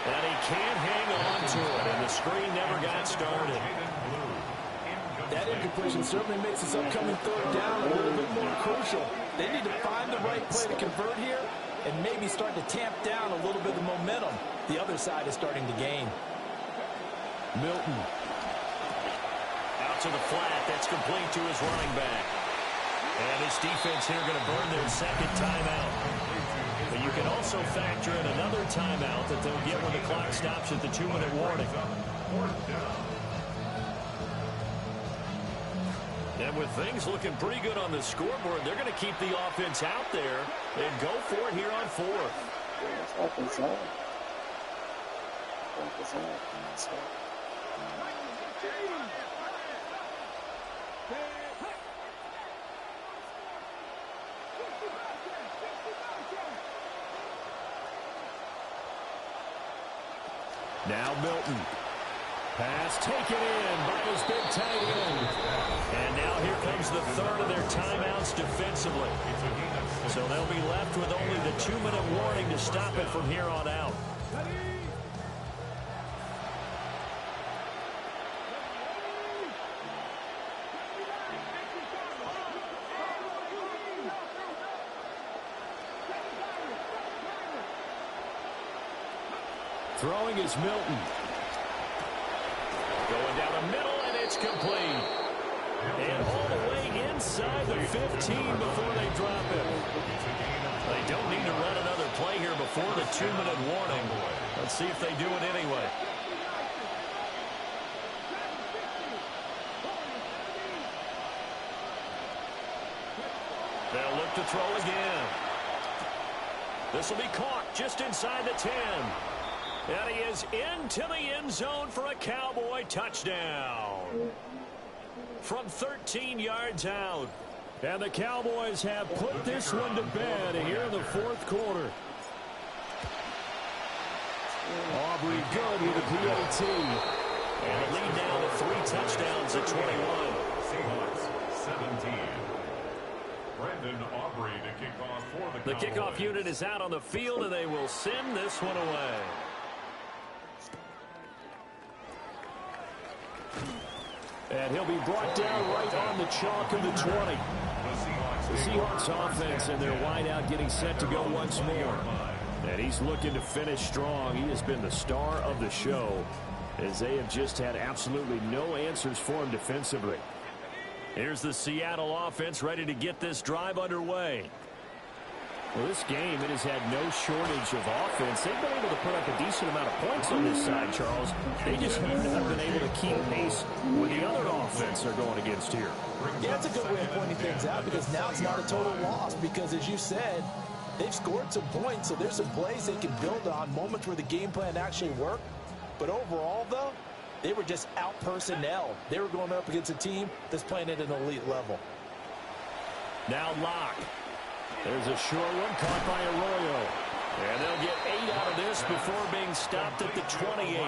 [SPEAKER 3] And he can't hang on to it, and the screen never got started.
[SPEAKER 5] That incompletion certainly makes this upcoming 3rd down a little bit more crucial. They need to find the right play to convert here and maybe start to tamp down a little bit of the momentum. The other side is starting to gain.
[SPEAKER 3] Milton. Out to the flat. That's complete to his running back. And this defense here going to burn their 2nd timeout. But you can also factor in another timeout that they'll get when the clock stops at the 2-minute warning. And with things looking pretty good on the scoreboard, they're going to keep the offense out there and go for it here on 4th. Now Milton. Pass taken in by his big tight end. And now here comes the 3rd of their timeouts defensively. So they'll be left with only the 2-minute warning to stop it from here on out. Throwing is Milton. Going down the middle, and it's complete. And all the way inside the 15 before they drop it. They don't need to run another play here before the 2-minute warning. Let's see if they do it anyway. They'll look to throw again. This will be caught just inside the 10. And he is into the end zone for a Cowboy touchdown. From 13 yards out. And the Cowboys have put this one to bed here in the fourth quarter. Aubrey good with a PAT. And the lead down to 3 touchdowns at 21.
[SPEAKER 6] Seahawks 17. Brandon Aubrey to kick off for the
[SPEAKER 3] The kickoff unit is out on the field, and they will send this one away. And he'll be brought down right on the chalk of the 20. The Seahawks offense and their wideout getting set to go once more. And he's looking to finish strong. He has been the star of the show, as they have just had absolutely no answers for him defensively. Here's the Seattle offense ready to get this drive underway. Well, this game, it has had no shortage of offense. They've been able to put up a decent amount of points on this side, Charles. They just have not been able to keep pace with the other offense they're going against here.
[SPEAKER 5] Yeah, that's a good way of pointing things out, because now it's not a total loss, because as you said, they've scored some points, so there's some plays they can build on, moments where the game plan actually worked. But overall, though, they were just out-personnel. They were going up against a team that's playing at an elite level.
[SPEAKER 3] Now Locke. There's a short one caught by Arroyo. And they'll get 8 out of this before being stopped at the 28.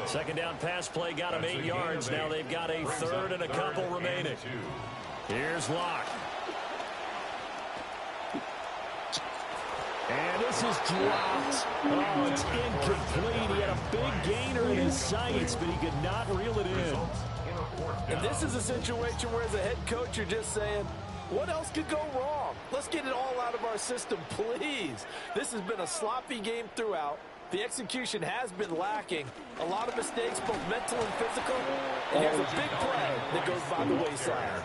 [SPEAKER 3] Second down pass play got them 8 yards. Now they've got a third and a couple remaining. Here's Locke. And this is dropped. Oh, it's incomplete. He had a big gainer in his sights, but he could not reel it in.
[SPEAKER 5] And this is a situation where, as a head coach, you're just saying, what else could go wrong? Let's get it all out of our system, please. This has been a sloppy game throughout. The execution has been lacking. A lot of mistakes, both mental and physical. And here's a big play that goes by the wayside.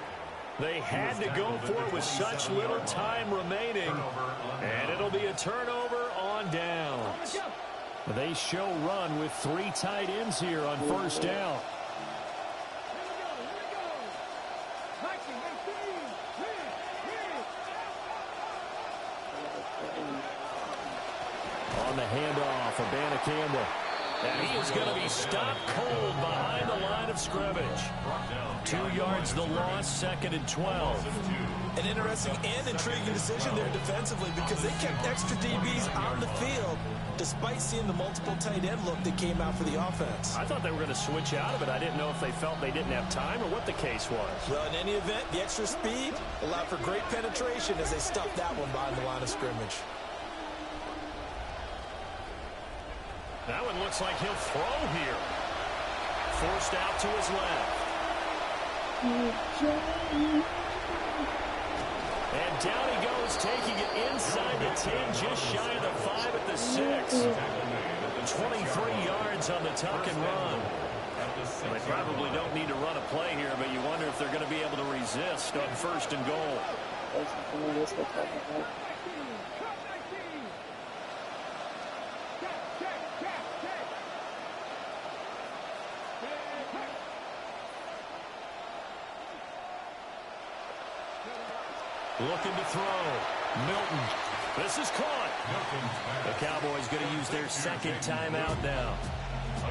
[SPEAKER 3] They had to go for it with such little time remaining. And it'll be a turnover on downs. They show run with 3 tight ends here on first down. On the handoff, Abana Campbell. And he is going to be stopped cold behind the line of scrimmage. 2 yards the loss, 2nd and 12.
[SPEAKER 5] An interesting and intriguing decision there defensively, because they kept extra DBs on the field despite seeing the multiple tight end look that came out for the offense.
[SPEAKER 3] I thought they were going to switch out of it. I didn't know if they felt they didn't have time or what the case was.
[SPEAKER 5] Well, in any event, the extra speed allowed for great penetration as they stuffed that one behind the line of scrimmage.
[SPEAKER 3] That one looks like he'll throw here. Forced out to his left. And down he goes, taking it inside the 10, just shy of the 5 at the 6. 23 yards on the tuck and run. Well, they probably don't need to run a play here, but you wonder if they're going to be able to resist on 1st and goal. Looking to throw. Milton. This is caught. The Cowboys going to use their 2nd timeout now.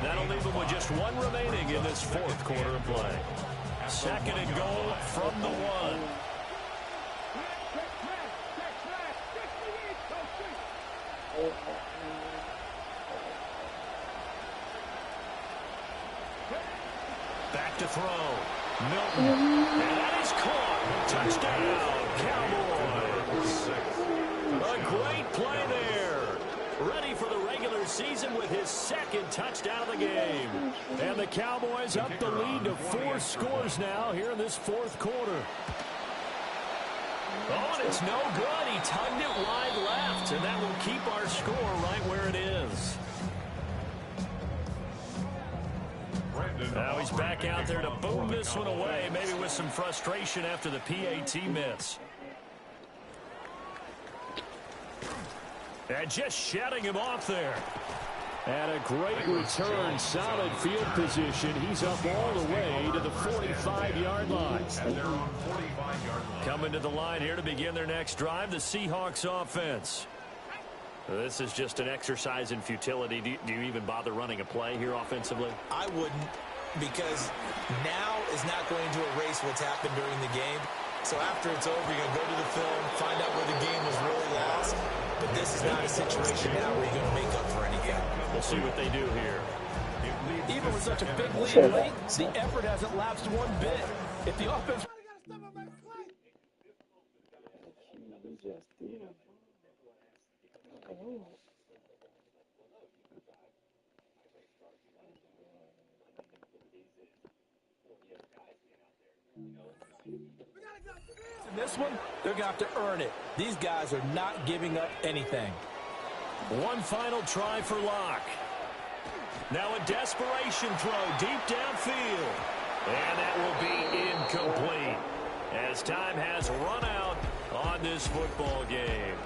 [SPEAKER 3] That'll leave them with just 1 remaining in this 4th quarter of play. 2nd and goal from the 1. Back to throw. Milton. And that is caught. Touchdown, Cowboys. A great play there. Ready for the regular season with his 2nd touchdown of the game. And the Cowboys up the lead to 4 scores now here in this 4th quarter. Oh, and it's no good. He tugged it wide left, and that will keep our score right where it is. Now he's back out there to boom this one away, maybe with some frustration after the PAT miss. And just shutting him off there. And a great return, solid field position. He's up all the way to the 45-yard line.
[SPEAKER 6] And they're on 45-yard line.
[SPEAKER 3] Coming to the line here to begin their next drive, the Seahawks offense. This is just an exercise in futility. Do you even bother running a play here offensively?
[SPEAKER 5] I wouldn't, because now is not going to erase what's happened during the game. So after it's over, you're going to go to the film, find out where the game was really lost. But this is not a situation now where you're going to make up for anything.
[SPEAKER 3] We'll see what they do here.
[SPEAKER 5] Even with such a big lead late, the effort hasn't lapsed one bit. If the offense... In this one, they're going to have to earn it. These guys are not giving up anything.
[SPEAKER 3] One final try for Locke. Now a desperation throw deep downfield. And that will be incomplete as time has run out on this football game.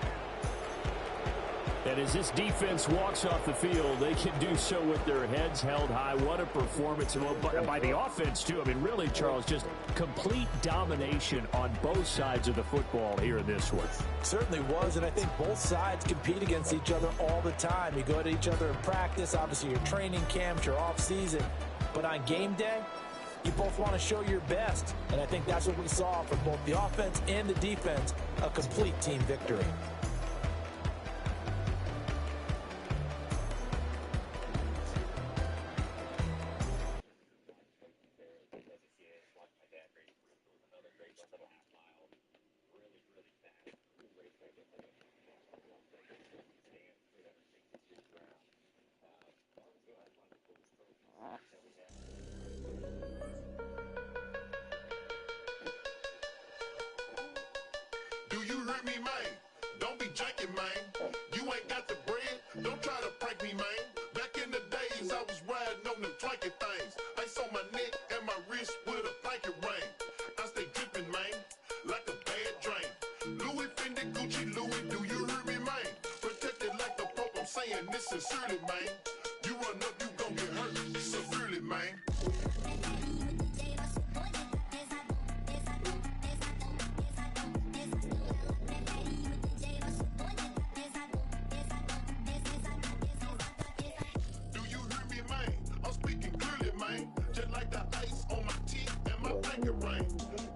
[SPEAKER 7] And as this defense walks off the field, they can do so with their heads held high. What a performance by the offense, too. I mean, really, Charles, just complete domination on both sides of the football here in this one.
[SPEAKER 5] Certainly was, and I think both sides compete against each other all the time. You go at each other in practice, obviously your training camps, your off-season. But on game day, you both want to show your best. And I think that's what we saw from both the offense and the defense, a complete team victory.
[SPEAKER 11] Sincerely, man. You run up, you gon' get hurt. Severely, man. Do you hear me, man? I'm speaking clearly, man. Just like the ice on my teeth and my finger ring.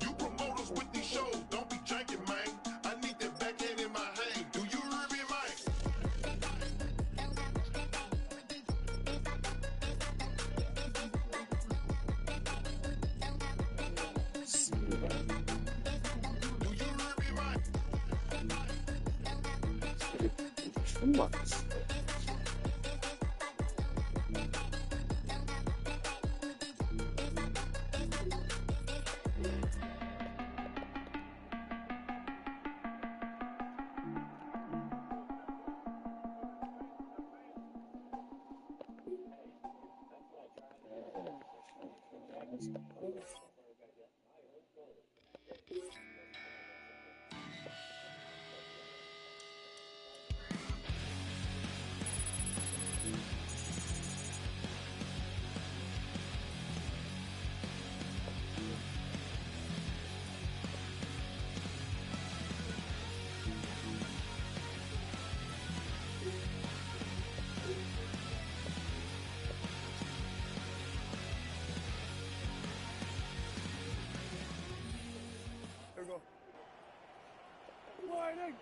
[SPEAKER 11] You promoters with these shows, don't be janking, man. I need that backhand in my hand. Do you hear me, man?
[SPEAKER 2] Warning!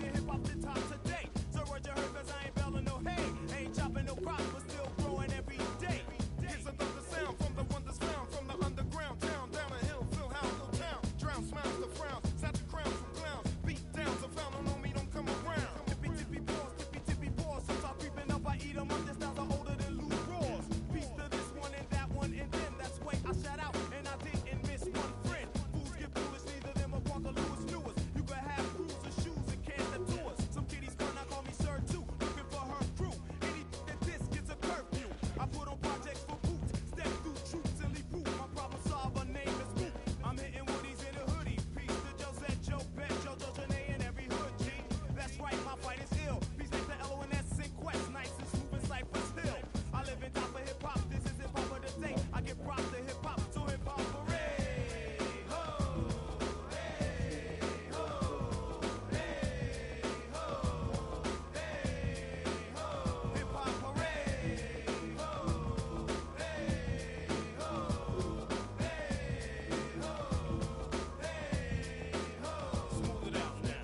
[SPEAKER 12] raising hip hop to top today. So word you heard, 'cause I ain't belling no hay. Ain't chopping no crops, but still growing every day. Here's another sound from the wonders found from the underground town. Down a hill, Phil House, no town. Drown smiles to frowns, sat the crowns from clowns. Beat down, so found on me, don't come around. Tippy paws, sometimes creeping up, I eat 'em up. This styles are older than loose roars. Piece to this one and that one, and then that's way I shout out, and I didn't miss one friend. Fools get foolish, neither them or Parker Lewis Lewis. You can have cruisers, shoes, and cans of tours. Some kiddies fun, I call me Sir too. Looking for her crew. Any that this gets a curfew. I put on projects for boots, step through troops and leave proof. My problem solver, name is Boot. I'm hitting woodies in a hoodie. Peace to Josette, Joe Bet, Jojo, Janae, and every hood G. That's right, my fight is ill. Peace next to LONS and Quest, nice and smooth and Cypress Hill. I live in top of hip hop. This is hip hop of the day. I get props to hip hop, so hip hop hooray! Ho! Hey! Ho! Hey! Ho! Hey! Ho! Hip hop hooray! Ho! Hey! Ho! Hey! Ho! Hey! Ho! Smooth it out now.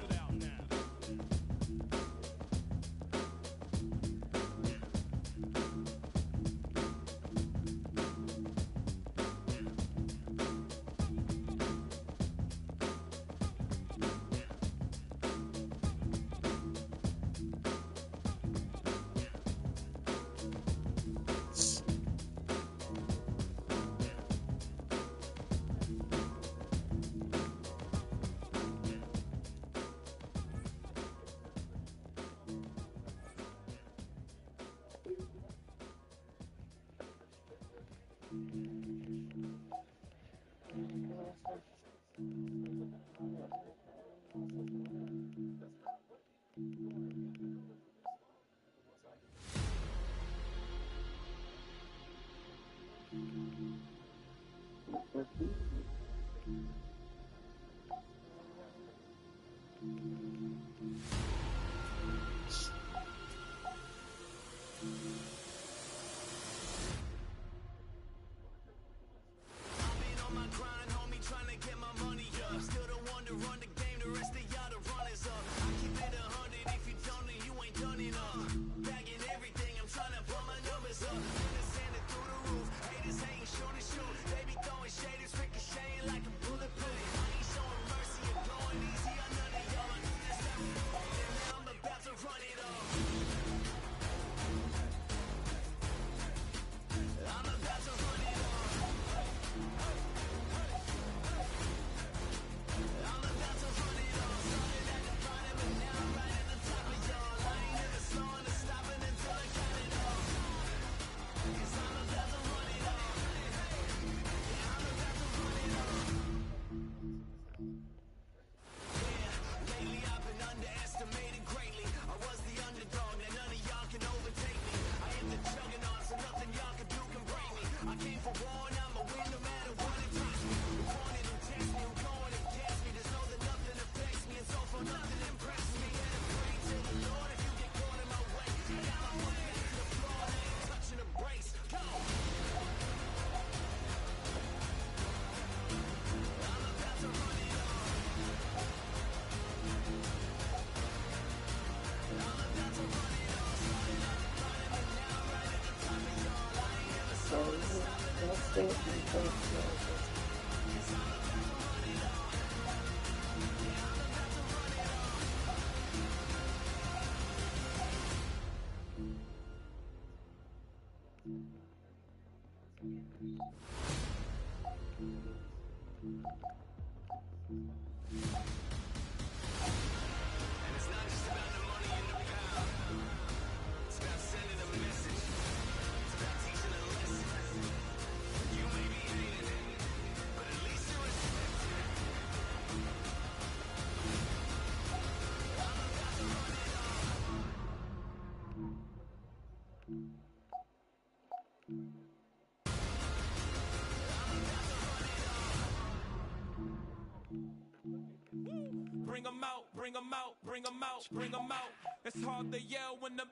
[SPEAKER 12] Bring 'em out, bring 'em out, bring 'em out, bring 'em out. It's hard to yell when the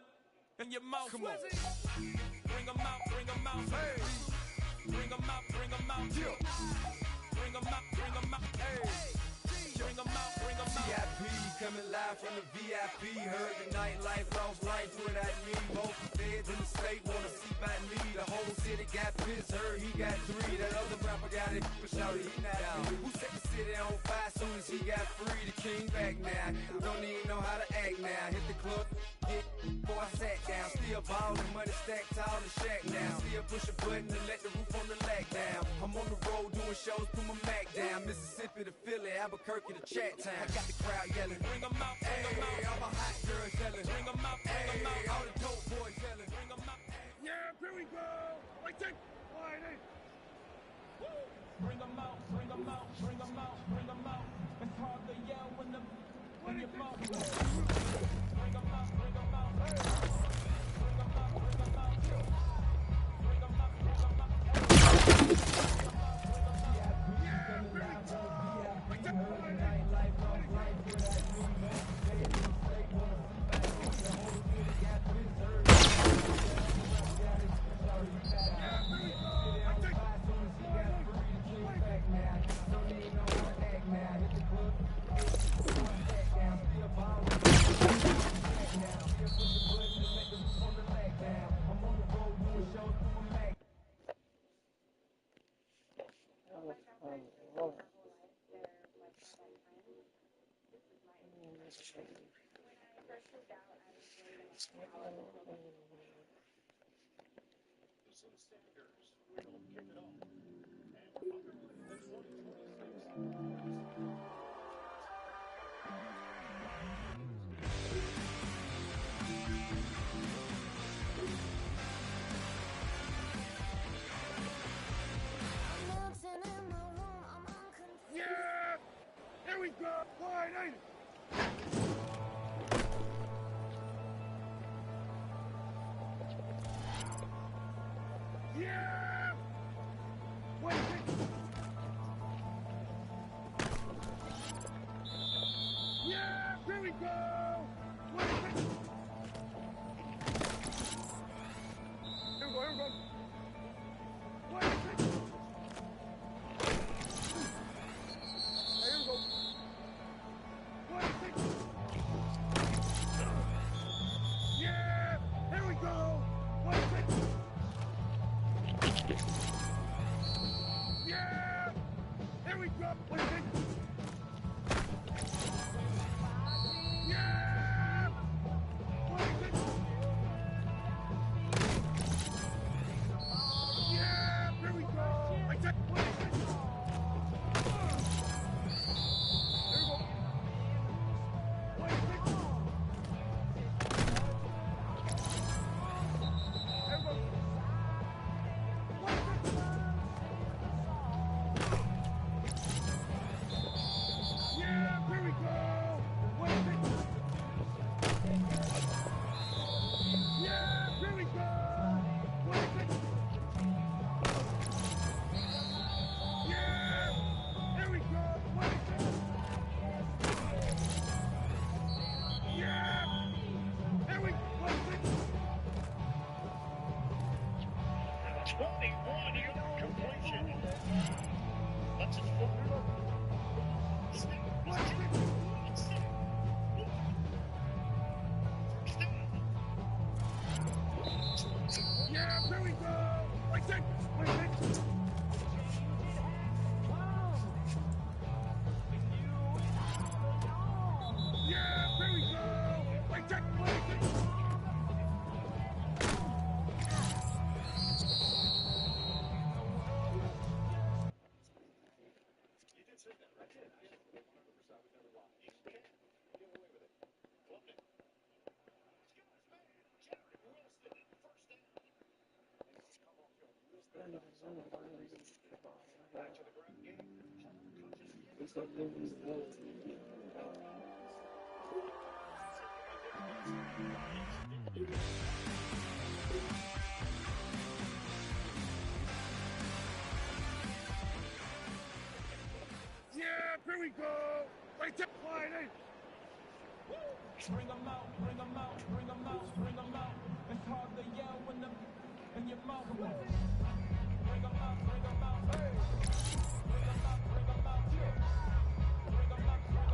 [SPEAKER 12] in your mouth. Come on. Bring 'em out, bring 'em out. Hey. Bring 'em out, bring 'em out. Yeah. Bring 'em out, bring 'em out. Hey. Bring 'em out, bring 'em out.
[SPEAKER 13] VIP coming live from the VIP. Heard the nightlife, lost life without me. Most feds in the state wanna see by me. The whole city got pissed, heard he got 3. That other rapper got it, but shouted he not out. Who set the city on fire soon as he got free? The king back now, don't even know how to act now. Hit the club, get before I sat down. Still ballin', money stacked tall and shack now. Still push a button and let the roof on the lag down. I'm on the road doing shows, put my Mac down. Mississippi to Philly, Albuquerque to Chat Town. I got the crowd yelling,
[SPEAKER 12] Bring 'em out, bring 'em out.
[SPEAKER 13] all my hot girls yelling,
[SPEAKER 12] Bring 'em out, bring 'em out.
[SPEAKER 13] all the dope boys yelling,
[SPEAKER 12] Bring 'em out.
[SPEAKER 2] Yeah, here we go. Right there.
[SPEAKER 12] Bring 'em out, bring 'em out, bring 'em out, bring 'em out. It's hard to yell when the when you're mouth. Bring 'em out, bring 'em out. Bring 'em out, bring 'em out. Bring 'em out, bring 'em out.
[SPEAKER 2] Yeah, here we go. Wide eight. Yeah. Wait. Yeah, here we go. Wait. Here we go. Here we go. Wait. Yeah, here we go. Yeah, here we go. Yeah. Yeah, here we go. Here we go. Yeah, here we go. Yeah, here we go. Yeah, here we go. Yeah, here we go.
[SPEAKER 4] 21 completion. That's his foot.
[SPEAKER 2] Yeah, here we go. Wait, wait. Yeah, here we go. Wait, yeah, here we go. Right there, wide eight.
[SPEAKER 12] Bring 'em out, bring 'em out, bring 'em out, bring 'em out. It's hard to yell when the in your mouth. Bring 'em out, bring 'em out. Hey. Bring 'em out, bring 'em out. Bring 'em out, bring 'em out.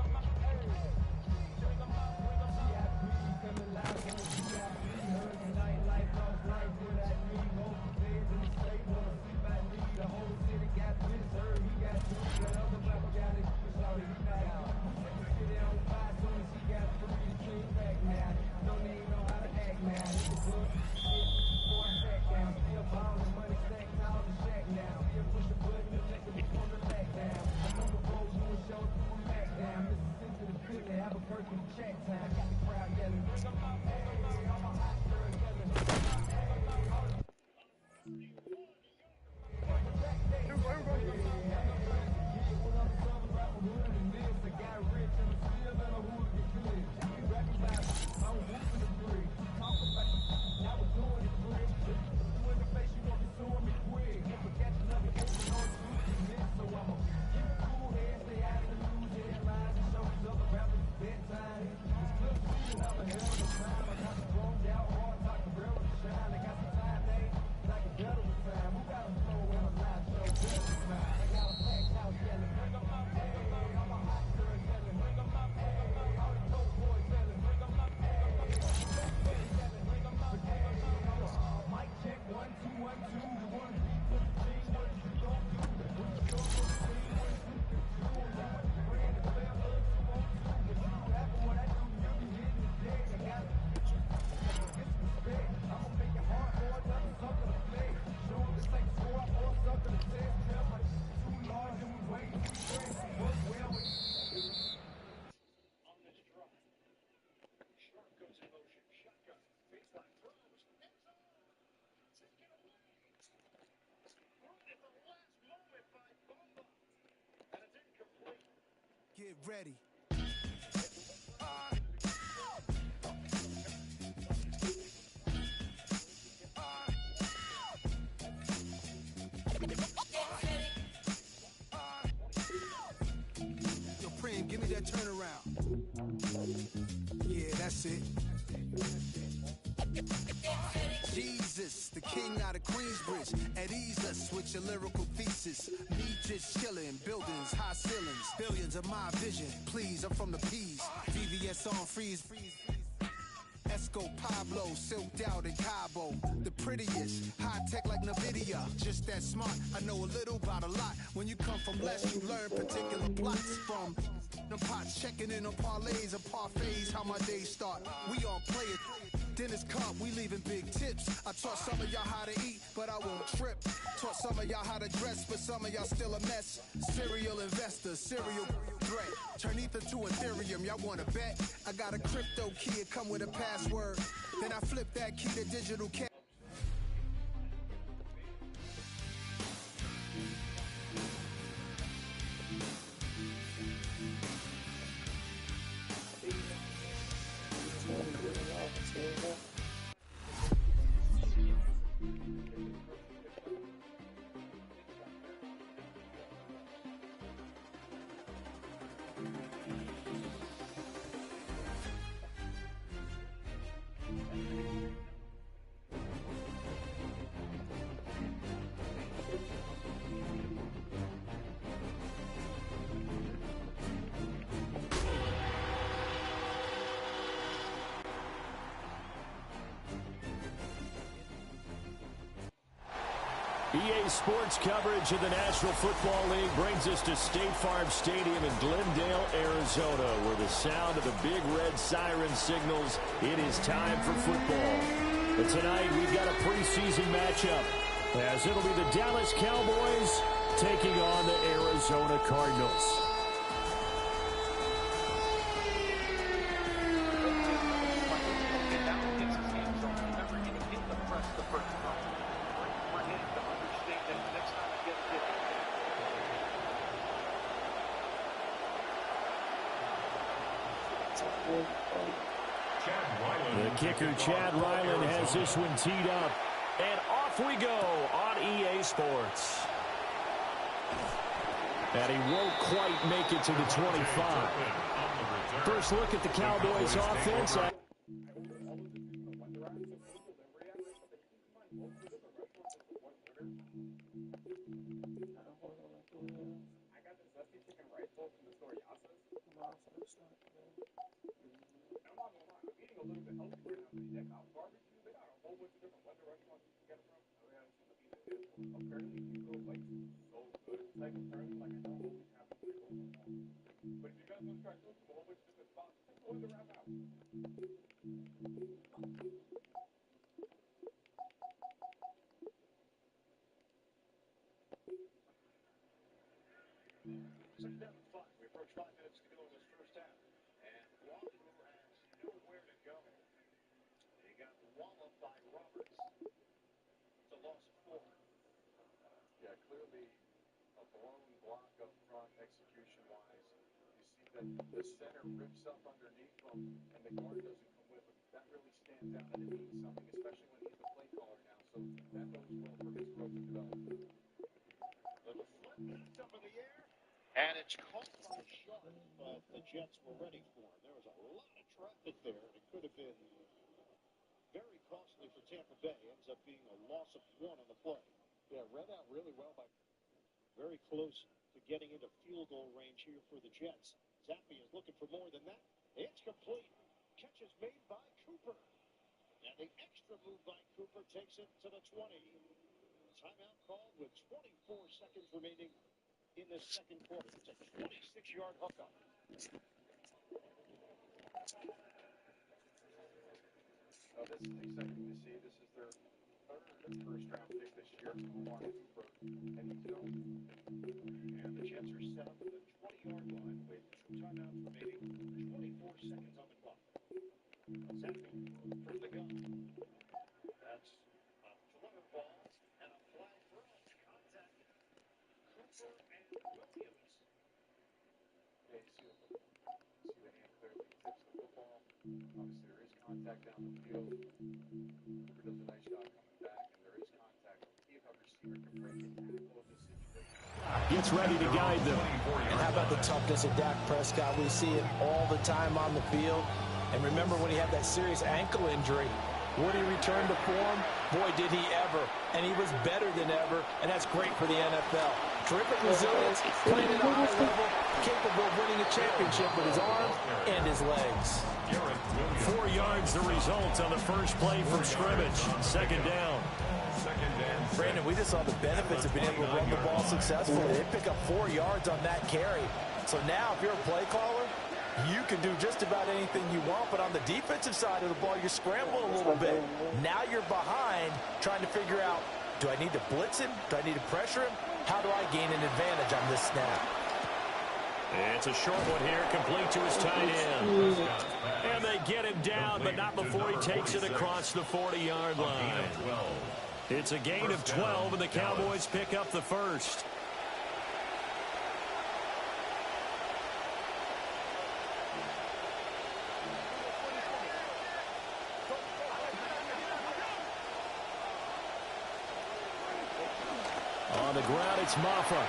[SPEAKER 12] Get ready. Yo, Prim, give me that turnaround. Yeah, that's it. Jesus, the king out of Queensbridge. At ease us with your lyrical thesis. Me just chilling, buildings, high ceilings, billions of my vision. Please, I'm from the P's. VVS on freeze. Esco Pablo, silked out in Cabo. The prettiest, high tech like NVIDIA. Just that smart, I know a little about a lot. When you come from less, you learn particular plots from the pots, checking in on parlays and parfaits. How my days start, we all play it. Dinner's cup, we leaving big tips. I taught some of y'all how to eat, but I won't trip. Taught some of y'all how to dress, but some of y'all still a mess. Serial investor, serial threat. Turn ether to Ethereum, y'all wanna bet? I got a crypto key, it come with a password. Then I flip that key to digital cash.
[SPEAKER 3] EA Sports coverage of the National Football League brings us to State Farm Stadium in Glendale, Arizona, where the sound of the big red siren signals it is time for football. But tonight we've got a preseason matchup, as it'll be the Dallas Cowboys taking on the Arizona Cardinals. The kicker, Chad Ryland, has this one teed up. And off we go on EA Sports. And he won't quite make it to the 25. First look at the Cowboys offense.
[SPEAKER 4] wallop by Roberts. It's a loss of 4.
[SPEAKER 2] Yeah, clearly a blown block up front execution-wise. You see that the center rips up underneath him, and the guard doesn't come with him. That really stands out, and it means something, especially when he's the play caller now. So that bodes well for his growth and development.
[SPEAKER 4] Little flip pass up in the air, and it's caught by Sharp, but the Jets were ready for him. There was a lot of traffic there, and it could have been very costly for Tampa Bay. Ends up being a loss of 1 on the play. Yeah, read out really well by very close to getting into field goal range here for the Jets. Zappi is looking for more than that. It's complete. Catch is made by Cooper. And the extra move by Cooper takes it to the 20. Timeout called with 24 seconds remaining in the second quarter. It's a 26-yard hookup.
[SPEAKER 2] This is exciting to see. This is their third first-round pick this year, Mark Cooper, and he's known.
[SPEAKER 4] And the Jets are set up at the 20-yard line with 2 timeouts remaining, 24 seconds on the clock. Zappi from the gun. That's a flutter ball and a flag throw. Contact. Cooper and Williams.
[SPEAKER 2] Yeah, you see the hand clearly tips the football. Obviously, there is contact down the field. Cooper does a nice job coming back, and there is contact. If a receiver can break a tackle of the situation.
[SPEAKER 7] Gets ready to guide them.
[SPEAKER 5] And how about the toughness of Dak Prescott? We see it all the time on the field. And remember when he had that serious ankle injury, would he return to form? Boy, did he ever. And he was better than ever, and that's great for the NFL. Terrific resilience, playing at a high level, capable of winning a championship with his arms and his legs.
[SPEAKER 3] 4 yards the result on the first play from scrimmage. Second down.
[SPEAKER 5] Brandon, we just saw the benefits of being able to run the ball successfully. They pick up 4 yards on that carry. So now, if you're a play caller, you can do just about anything you want, but on the defensive side of the ball, you're scrambling a little bit. Now you're behind, trying to figure out, do I need to blitz him? Do I need to pressure him? How do I gain an advantage on this snap?
[SPEAKER 3] It's a short one here, complete to his tight end. And they get him down, but not before he takes it across the 40-yard line. It's a gain of 12, and the Cowboys pick up the first. On the ground, it's Maffa.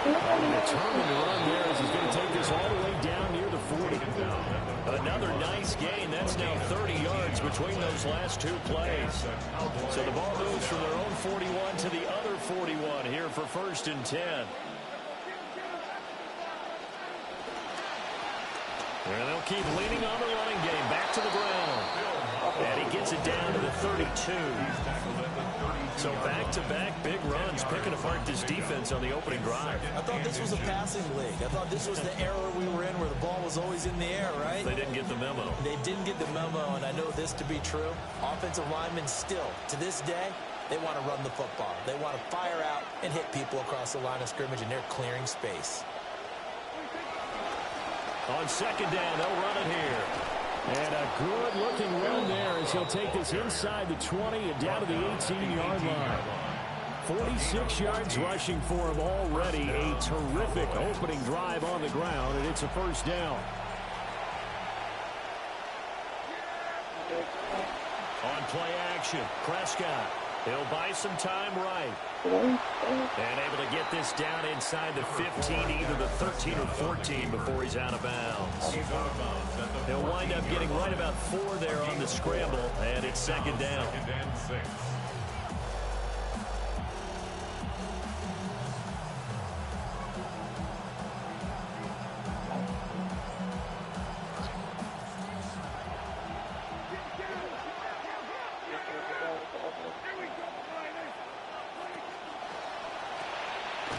[SPEAKER 3] Determined to run there as he's going to take this all the way down near the 40. Another nice gain. That's now 30 yards between those last 2 plays. So the ball moves from their own 41 to the other 41 here for 1st and 10. And they'll keep leaning on the running game. Back to the ground. And he gets it down to the 32. So back-to-back big runs, picking apart this defense on the opening drive.
[SPEAKER 5] I thought this was a passing league. I thought this was the era we were in where the ball was always in the air, right?
[SPEAKER 3] They didn't get the memo.
[SPEAKER 5] They didn't get the memo, and I know this to be true. Offensive linemen still, to this day, they want to run the football. They want to fire out and hit people across the line of scrimmage, and they're clearing space.
[SPEAKER 3] On second down, they'll run it here. And a good-looking run there as he'll take this inside the 20 and down to the 18-yard line. 46 yards rushing for him already. A terrific opening drive on the ground, and it's a first down. On play action, Prescott. He'll buy some time right. And able to get this down inside the 15, either the 13 or 14 before he's out of bounds. He'll wind up getting right about 4 there on the scramble, and it's second down.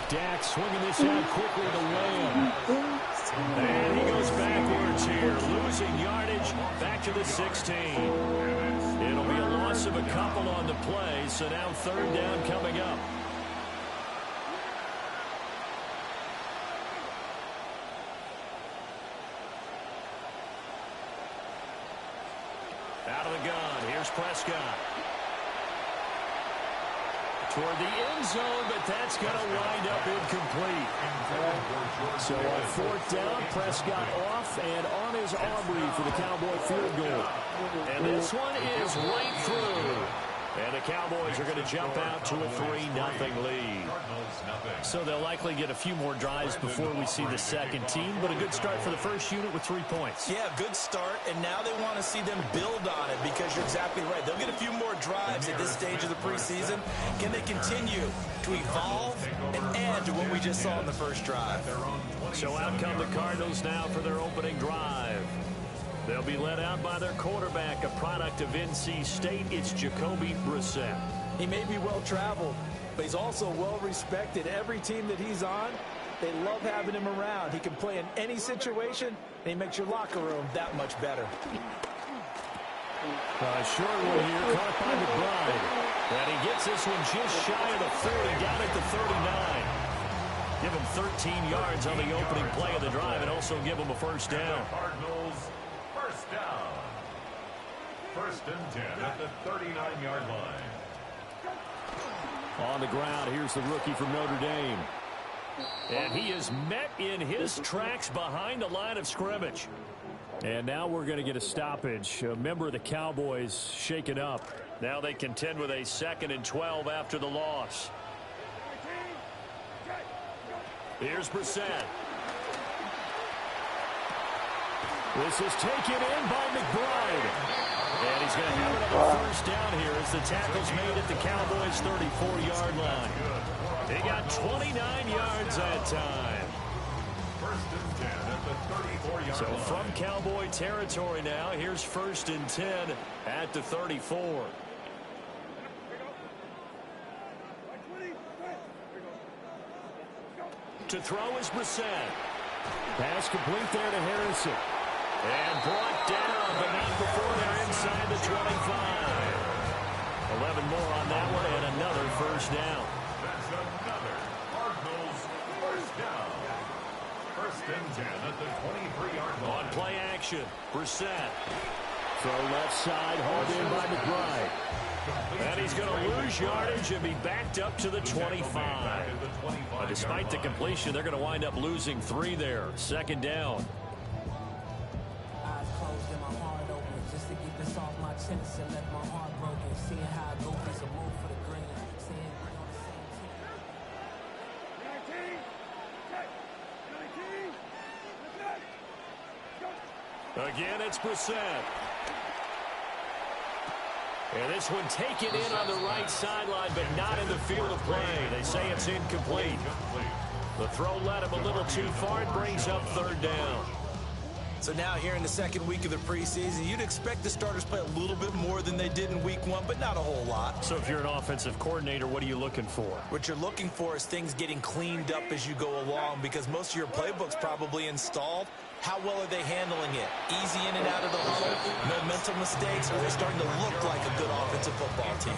[SPEAKER 3] Dak swinging this out quickly to Lamb. And he goes backwards here, losing yardage back to the 16. It'll be a loss of a couple on the play, so now third down coming up. Out of the gun, here's Prescott. Toward the end zone, but that's going to wind up incomplete. So on fourth down, Prescott off and on his Aubrey for the Cowboy field goal. And this one is right through. And the Cowboys are going to jump out to a 3-0 lead. So they'll likely get a few more drives before we see the second team, but a good start for the first unit with 3 points.
[SPEAKER 5] Yeah, good start, and now they want to see them build on it because you're exactly right. They'll get a few more drives at this stage of the preseason. Can they continue to evolve and add to what we just saw in the first drive?
[SPEAKER 3] So out come the Cardinals now for their opening drive. They'll be led out by their quarterback, a product of NC State. It's Jacoby Brissett.
[SPEAKER 5] He may be well-traveled, but he's also well-respected. Every team that he's on, they love having him around. He can play in any situation, and he makes your locker room that much better.
[SPEAKER 3] Short one here, caught by McBride. And he gets this one just shy of the 40, down at the 39. Give him 13 yards on the opening play of the drive and also give him a first down.
[SPEAKER 6] Cardinals, first down. First and 10 at the 39-yard line.
[SPEAKER 3] On the ground, here's the rookie from Notre Dame. And he is met in his tracks behind the line of scrimmage. And now we're going to get a stoppage. A member of the Cowboys shaken up. Now they contend with a 2nd and 12 after the loss. Here's Brissett. This is taken in by McBride. And he's going to have it on the first down here as the tackle's made at the Cowboys' 34-yard line. He got 29 yards that time.
[SPEAKER 6] First and 10 at the 34-yard line.
[SPEAKER 3] So from Cowboy territory now, here's 1st and 10 at the 34. To throw is Brissett. Pass complete there to Harrison. And brought down, but not before they're inside the 25. 11 more on that one, and another first down.
[SPEAKER 6] That's another Cardinals first down. First and 10 at the 23-yard line.
[SPEAKER 3] On play action, Brissett. Throw left side, hauled in by McBride. And he's going to lose yardage and be backed up to the 25. But despite the completion, they're going to wind up losing 3 there. 2nd down.
[SPEAKER 14] Eyes closed and my heart open just to get this off my chest and let my heart broken. Seeing how I go is a move for the green. Seeing we're on the same team.
[SPEAKER 3] Again, it's Brissett. And this one taken in on the right sideline, but not in the field of play. They say it's incomplete. The throw led him a little too far. It brings up 3rd down.
[SPEAKER 5] So now here in the second week of the preseason, you'd expect the starters play a little bit more than they did in week 1, but not a whole lot.
[SPEAKER 3] So if you're an offensive coordinator, what are you looking for?
[SPEAKER 5] What you're looking for is things getting cleaned up as you go along because most of your playbook's probably installed. How well are they handling it? Easy in and out of the huddle, no mental mistakes, or are they starting to look like a good offensive football team?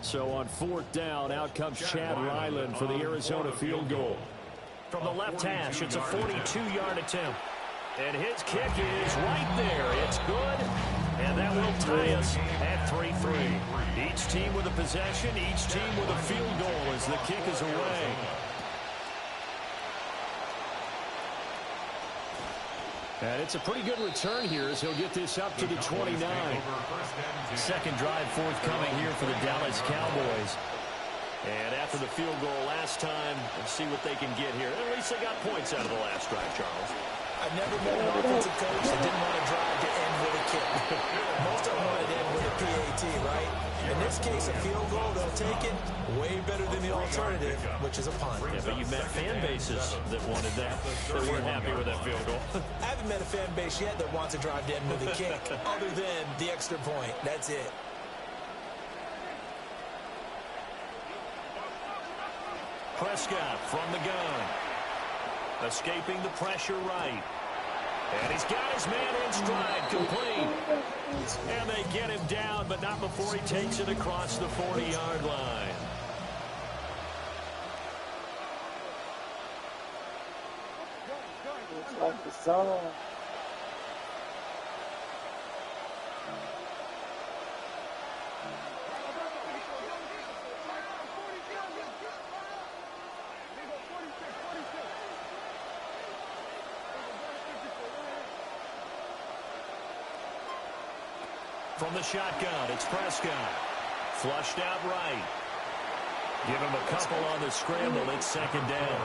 [SPEAKER 3] So on 4th down, out comes Chad Ryland for the Arizona field goal. From the left hash, it's a 42-yard attempt. And his kick is right there. It's good. And that will tie us at 3-3. Each team with a possession, each team with a field goal as the kick is away. And it's a pretty good return here as he'll get this up to the 29. 2nd drive forthcoming here for the Dallas Cowboys. And after the field goal last time, let's see what they can get here. At least they got points out of the last drive, Charles.
[SPEAKER 5] I've never met an offensive coach that didn't want to drive to end with a kick. Most of them wanted to end with a PAT, right? In this case, a field goal, they'll take it way better than the alternative, which is a punt.
[SPEAKER 3] Yeah, but you've met fan bases that wanted that weren't happy with that field goal.
[SPEAKER 5] I haven't met a fan base yet that wants to drive to end with a kick, other than the extra point. That's it.
[SPEAKER 3] Prescott from the gun. Escaping the pressure right. And he's got his man in stride, complete. And they get him down, but not before he takes it across the 40-yard line.
[SPEAKER 9] Looks like the zone.
[SPEAKER 3] From the shotgun, it's Prescott. Flushed out right. Give him a couple on the scramble. It's second down.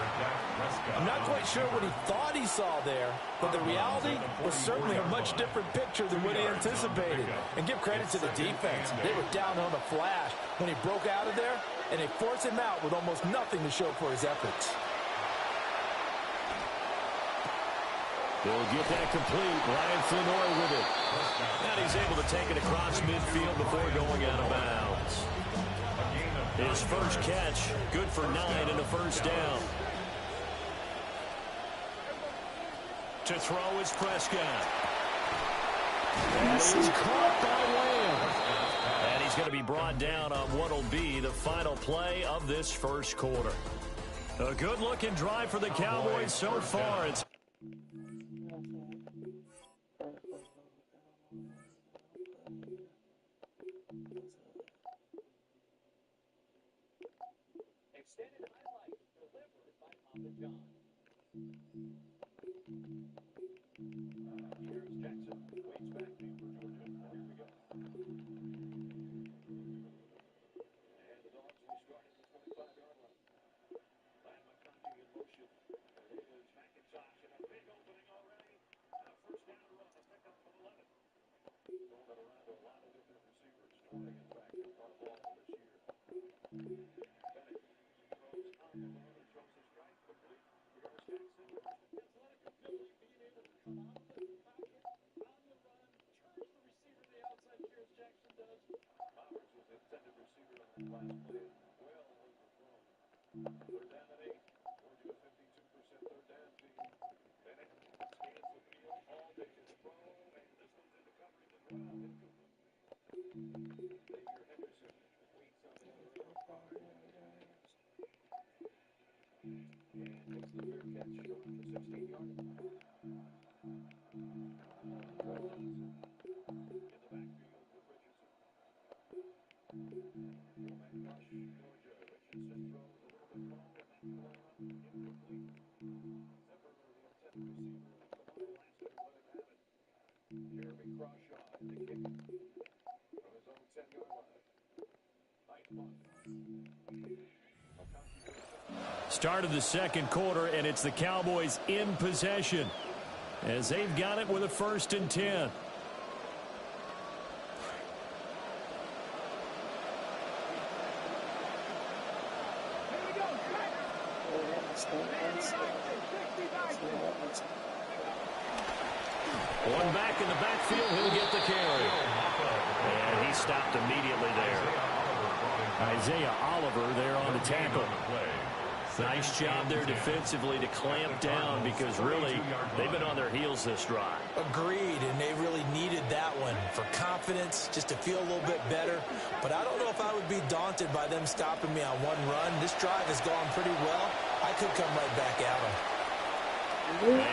[SPEAKER 5] I'm not quite sure what he thought he saw there, but the reality was certainly a much different picture than what he anticipated. And give credit to the defense. They were down on a flash when he broke out of there, and they forced him out with almost nothing to show for his efforts.
[SPEAKER 3] He'll get that complete. Ryan Flenoy with it. And he's able to take it across midfield before going out of bounds. His first catch, good for 9 and a first down. To throw is Prescott. And he's caught by Lamb. And he's going to be brought down on what will be the final play of this first quarter. A good-looking drive for the Cowboys so far. It's
[SPEAKER 10] Extended highlight delivered by Papa John.
[SPEAKER 2] Here's Jackson. Waits back deep for Georgia. Here we go. And the Dogs will start at the 25-yard line. Lamb McConkey in motion. There is McIntosh in a big opening already. And a first down run. A pickup of 11. Throwing it around to a lot of different receivers. 20, in fact, have caught a ball this year.
[SPEAKER 3] Start of the second quarter, and it's the Cowboys in possession as they've got it with a 1st and 10. One back in the backfield, he'll get the carry. And he stopped immediately there. Isaiah Oliver there on the tackle. Nice job there defensively to clamp down because really they've been on their heels this drive.
[SPEAKER 5] Agreed, and they really needed that one for confidence, just to feel a little bit better. But I don't know if I would be daunted by them stopping me on one run. This drive has gone pretty well. I could come right back at them.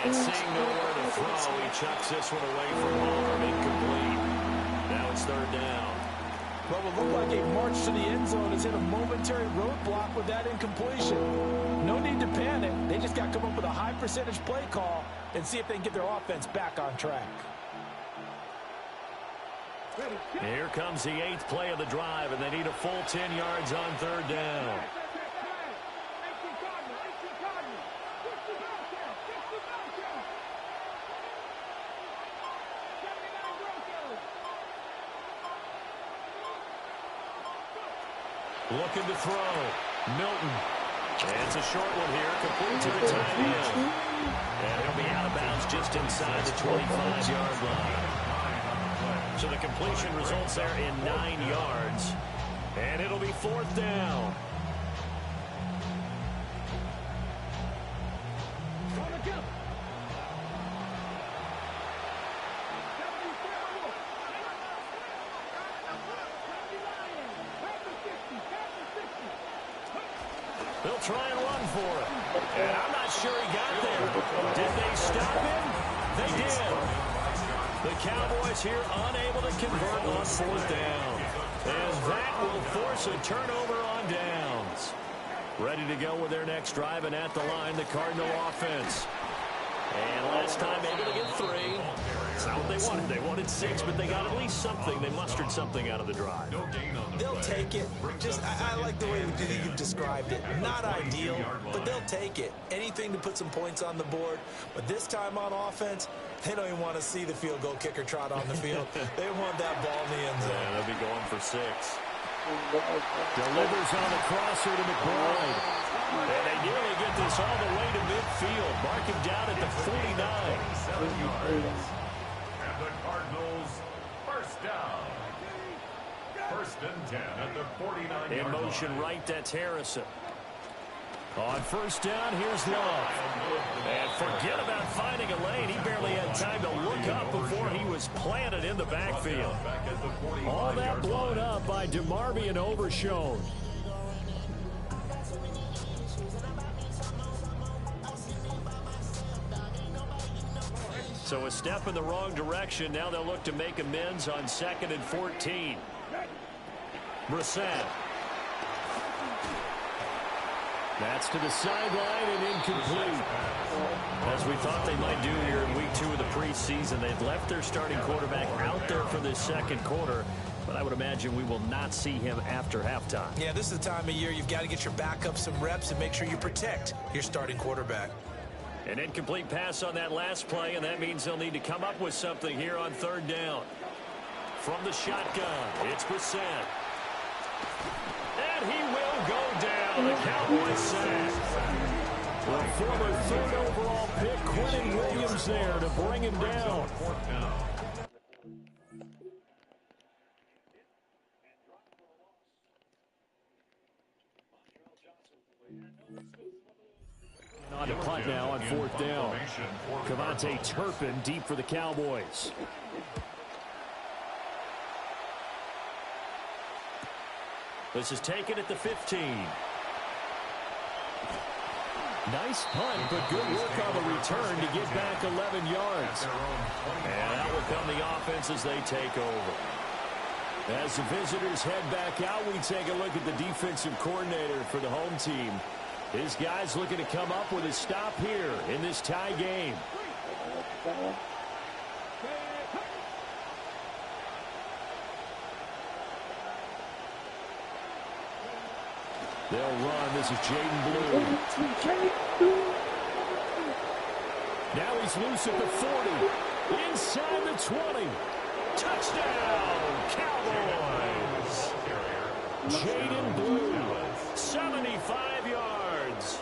[SPEAKER 3] And seeing nowhere to throw, he chucks this one away from home, incomplete. Now it's 3rd down.
[SPEAKER 5] Well, it looked like a march to the end zone has hit a momentary roadblock with that incompletion. No need to panic. They just got to come up with a high percentage play call and see if they can get their offense back on track.
[SPEAKER 3] Here comes the 8th play of the drive, and they need a full 10 yards on 3rd down. Looking to throw. Milton. And it's a short one here. Complete to the tight end. And he'll be out of bounds just inside the 25-yard line. So the completion results there in 9 yards. And it'll be 4th down. They'll try and run for it. And I'm not sure he got there. Did they stop him? They did. The Cowboys here unable to convert on 4th down. And that will force a turnover on downs. Ready to go with their next drive, and at the line, the Cardinal offense. And last time able to get 3. It's not what they wanted. They wanted 6, but they got at least something. They mustered something out of the drive.
[SPEAKER 5] They'll take it. I like the way you've described it. Not ideal, but they'll take it. Anything to put some points on the board. But this time on offense, they don't even want to see the field goal kicker trot on the field. They want that ball in the end zone.
[SPEAKER 3] Yeah, they'll be going for 6. Delivers on the crosser to McBride. And they nearly get this all the way to midfield. Mark him down at the 49.
[SPEAKER 6] 47 yards. And the Cardinals first down. First and 10 at the 49-yard line.
[SPEAKER 3] In motion right, that's Harrison. On first down, here's Love. And forget about finding a lane. He barely had time to look up before he was planted in the backfield. All that blown up by DeMarvion Overshown. So a step in the wrong direction. Now they'll look to make amends on 2nd and 14. Brissett. That's to the sideline and incomplete. As we thought they might do here in week 2 of the preseason, they've left their starting quarterback out there for this second quarter, but I would imagine we will not see him after halftime.
[SPEAKER 5] Yeah, this is the time of year you've got to get your backup some reps and make sure you protect your starting quarterback.
[SPEAKER 3] An incomplete pass on that last play, and that means they'll need to come up with something here on 3rd down. From the shotgun, it's Brissett. And he will go down. The Cowboys sack. The former 3rd overall pick, Quentin Williams, there to bring him down. On to punt now on 4th down. Cavante Turpin deep for the Cowboys. This is taken at the 15. Nice punt, but good work on the return to get back 11 yards. And out will come the offense as they take over. As the visitors head back out, we take a look at the defensive coordinator for the home team. His guys looking to come up with a stop here in this tie game. They'll run. This is Jaden Blue. Now he's loose at the 40. Inside the 20. Touchdown, Cowboys. Jaden Blue, 75 yards.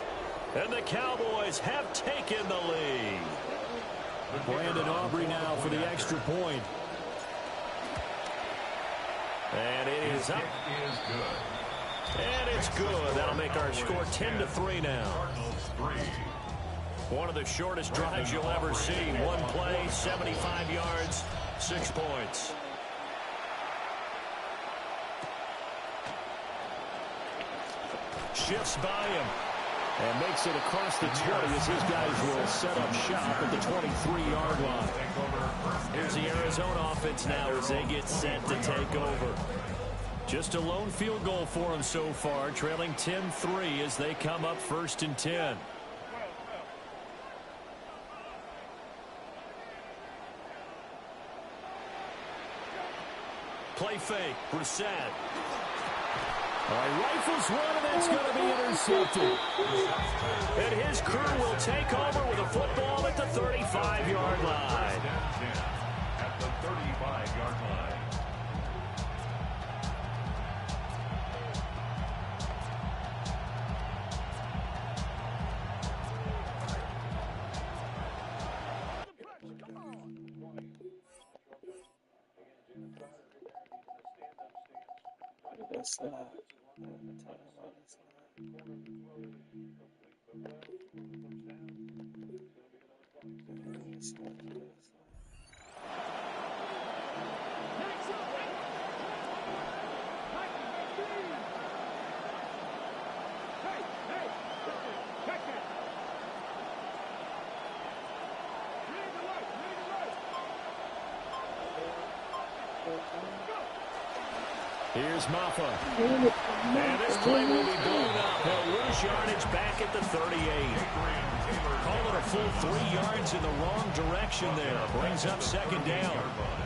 [SPEAKER 3] And the Cowboys have taken the lead. Brandon Aubrey now for the extra point. And it is up. And it's good. That'll make our score 10-3 now. One of the shortest drives you'll ever see. One play, 75 yards, 6 points. Shifts by him and makes it across the 20 as his guys will set up shop at the 23-yard line. Here's the Arizona offense now as they get set to take over. Just a lone field goal for them so far, trailing 10-3 as they come up 1st and 10. Play fake, Brissett. All right, rifles one, and it's going to be intercepted. And his crew will take over with a football at the 35-yard line.
[SPEAKER 6] At the 35-yard line.
[SPEAKER 3] Here's Maffa. And this play will be blown up. He'll lose yardage back at the 38. Call it a full 3 yards in the wrong direction there. Brings up second down.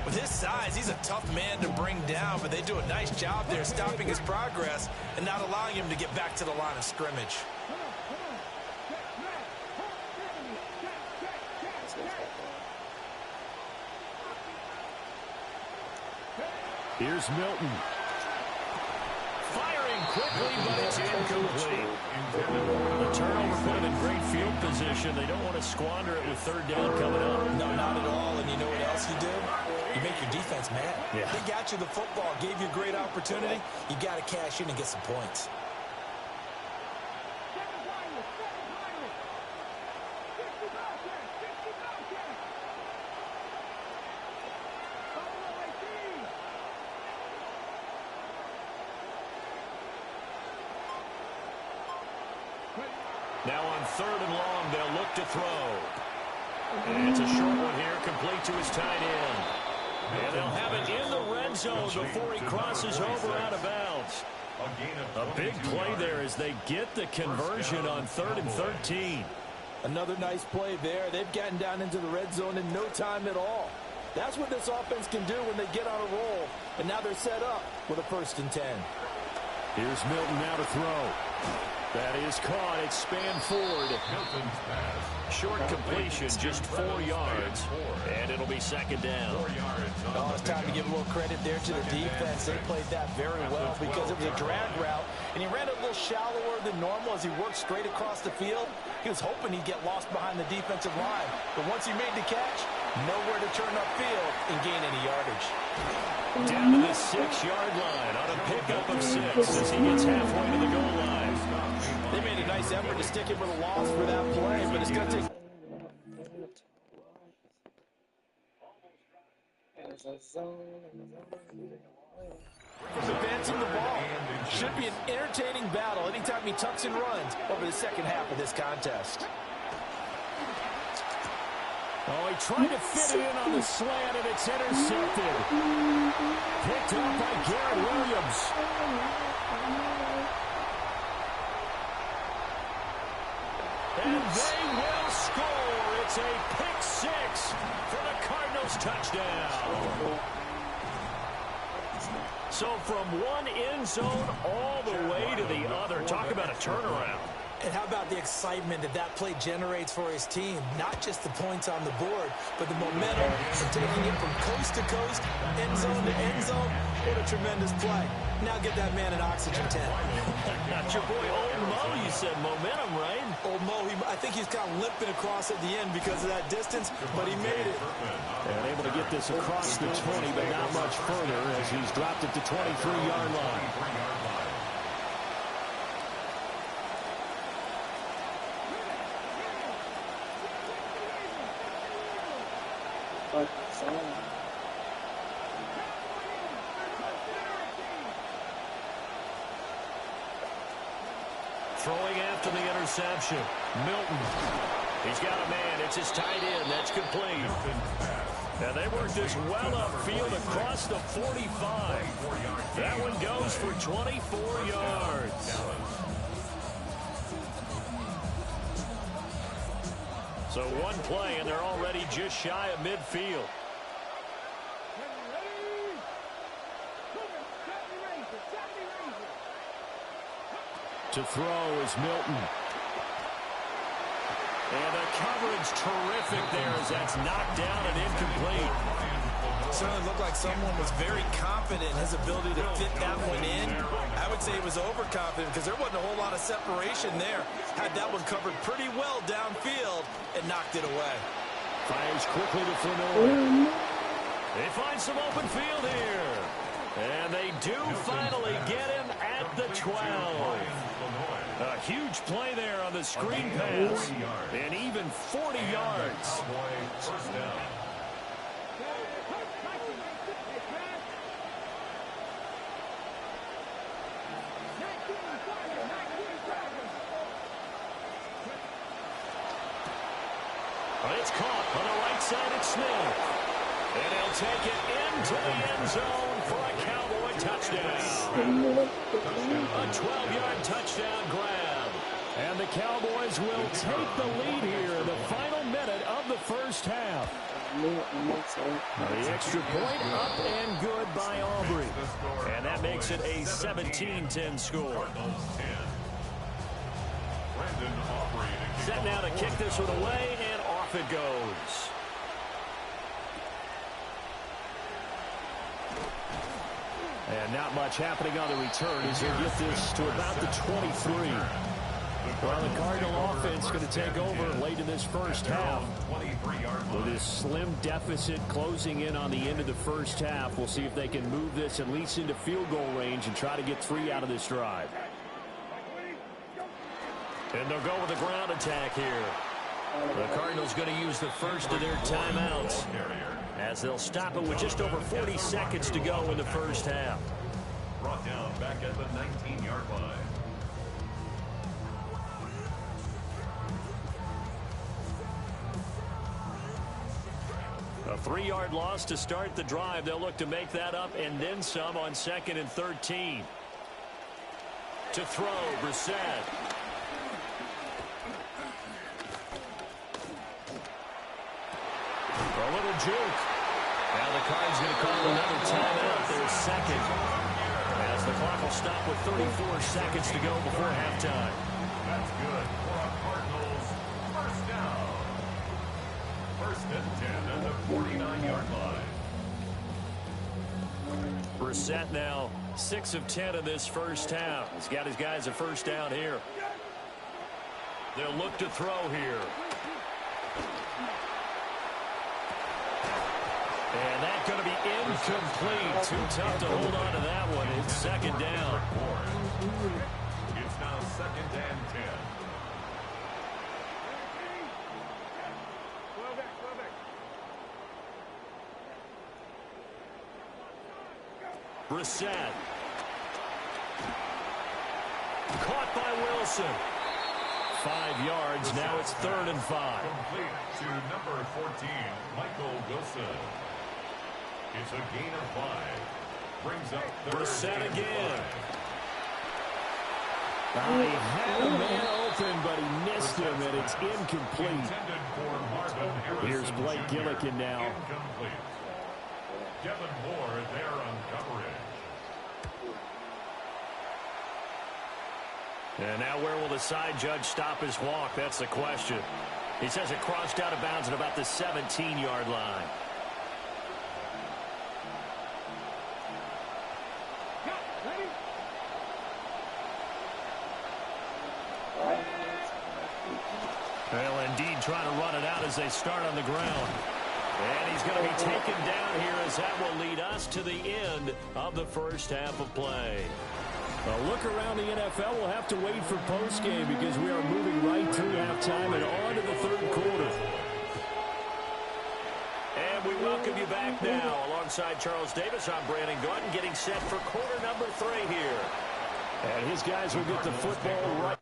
[SPEAKER 5] With his size, he's a tough man to bring down, but they do a nice job there stopping his progress and not allowing him to get back to the line of scrimmage.
[SPEAKER 3] Here's Milton. Firing quickly, but it's incomplete. The turnover put him in great field position. They don't want to squander it with third down coming up.
[SPEAKER 5] No, not at all. And you know what else you do? You make your defense mad.
[SPEAKER 3] Yeah.
[SPEAKER 5] They got you the football, gave you a great opportunity. You got to cash in and get some points.
[SPEAKER 3] Now on third and long, they'll look to throw. And it's a short one here, complete to his tight end. And they'll have it in the red zone before he crosses over out of bounds. A big play there as they get the conversion on 3rd and 13.
[SPEAKER 5] Another nice play there. They've gotten down into the red zone in no time at all. That's what this offense can do when they get on a roll. And now they're set up with a 1st and 10.
[SPEAKER 3] Here's Milton now to throw. That is caught. It's spanned forward. Short completion, just 4 yards. And it'll be second down.
[SPEAKER 5] Oh, it's time to give a little credit there to the defense. They played that very well because it was a drag route. And he ran a little shallower than normal as he worked straight across the field. He was hoping he'd get lost behind the defensive line. But once he made the catch, nowhere to turn upfield and gain any yardage.
[SPEAKER 3] Down to the 6-yard line on a pickup of 6 as he gets halfway to the goal line.
[SPEAKER 5] They made a nice effort to stick him with a loss for that play, but it's going to take... Advancing the ball. Should be an entertaining battle anytime he tucks and runs over the second half of this contest.
[SPEAKER 3] Oh, he tried to fit it in on the slant, and it's intercepted. Picked up by Garrett Williams. And they will score. It's a pick 6 for the Cardinals touchdown. So from one end zone all the way to the other. Talk about a turnaround.
[SPEAKER 5] And how about the excitement that that play generates for his team? Not just the points on the board, but the momentum of taking it from coast to coast, end zone to end zone. What a tremendous play. Now get that man an oxygen tent.
[SPEAKER 3] Not your boy Old Mo, you said momentum, right?
[SPEAKER 5] Old Mo, I think he's kind of limping across at the end because of that distance, but he made it.
[SPEAKER 3] And able to get this across the 20, but not much further as he's dropped it to 23-yard line. Throwing after the interception. Milton. He's got a man. It's his tight end. That's complete. And they work this well upfield across the 45. That one goes for 24 yards. So one play, and they're already just shy of midfield. To throw is Milton. And the coverage terrific there as that's knocked down and incomplete.
[SPEAKER 5] Certainly looked like someone was very confident in his ability to fit that one in. I would say he was overconfident because there wasn't a whole lot of separation there. Had that one covered pretty well downfield and knocked it away.
[SPEAKER 3] Fires quickly to Flanor. They find some open field here. And they do finally get him at the 12. A huge play there on the screen pass. And even 40 yards. It's caught on the right side. It's Smith. And he'll take it into the end zone for a Cowboy touchdown. A 12-yard touchdown grab. And the Cowboys will take the lead here in the final minute of the first half. The extra point up and good by Aubrey. And that makes it a 17-10 score. Set now to kick this one away, and off it goes. And not much happening on the return as they get this to about the 23. Well, the Cardinal offense going to take over late in this first half. With this slim deficit closing in on the end of the first half, we'll see if they can move this at least into field goal range and try to get 3 out of this drive. And they'll go with a ground attack here. The Cardinals going to use the first of their timeouts as they'll stop it with just over 40 seconds to go in the first half.
[SPEAKER 6] Brought down back at the 19-yard line.
[SPEAKER 3] A 3-yard loss to start the drive. They'll look to make that up and then some on 2nd and 13. To throw, Brissett. A little juke. Now the Cards going to call another timeout. Their second. As the clock will stop with 34 seconds to go before halftime.
[SPEAKER 6] That's good for a Cardinals first down. 1st and 10 at the 49-yard line.
[SPEAKER 3] Brissett now 6 of 10 in this first half. He's got his guys a first down here. They'll look to throw here. And that's going to be incomplete. Too tough to hold on to that one. It's 2nd down.
[SPEAKER 6] It's now 2nd and 10.
[SPEAKER 3] Brissett. Caught by Wilson. 5 yards. Now it's 3rd and 5.
[SPEAKER 6] Complete to number 14, Michael Wilson. It's a gain of 5. Brings up
[SPEAKER 3] Brissett again. He had a man open, but he missed him, and it's incomplete. Here's Blake Gillikin now.
[SPEAKER 6] Incomplete. Devin Moore there on coverage.
[SPEAKER 3] And now where will the side judge stop his walk? That's the question. He says it crossed out of bounds at about the 17-yard line. Well, indeed, trying to run it out as they start on the ground. And he's going to be taken down here as that will lead us to the end of the first half of play. A look around the NFL. We'll have to wait for postgame because we are moving right through halftime and on to the 3rd quarter. And we welcome you back now. Alongside Charles Davis, I'm Brandon Gordon, getting set for quarter number 3 here. And his guys will get the football right.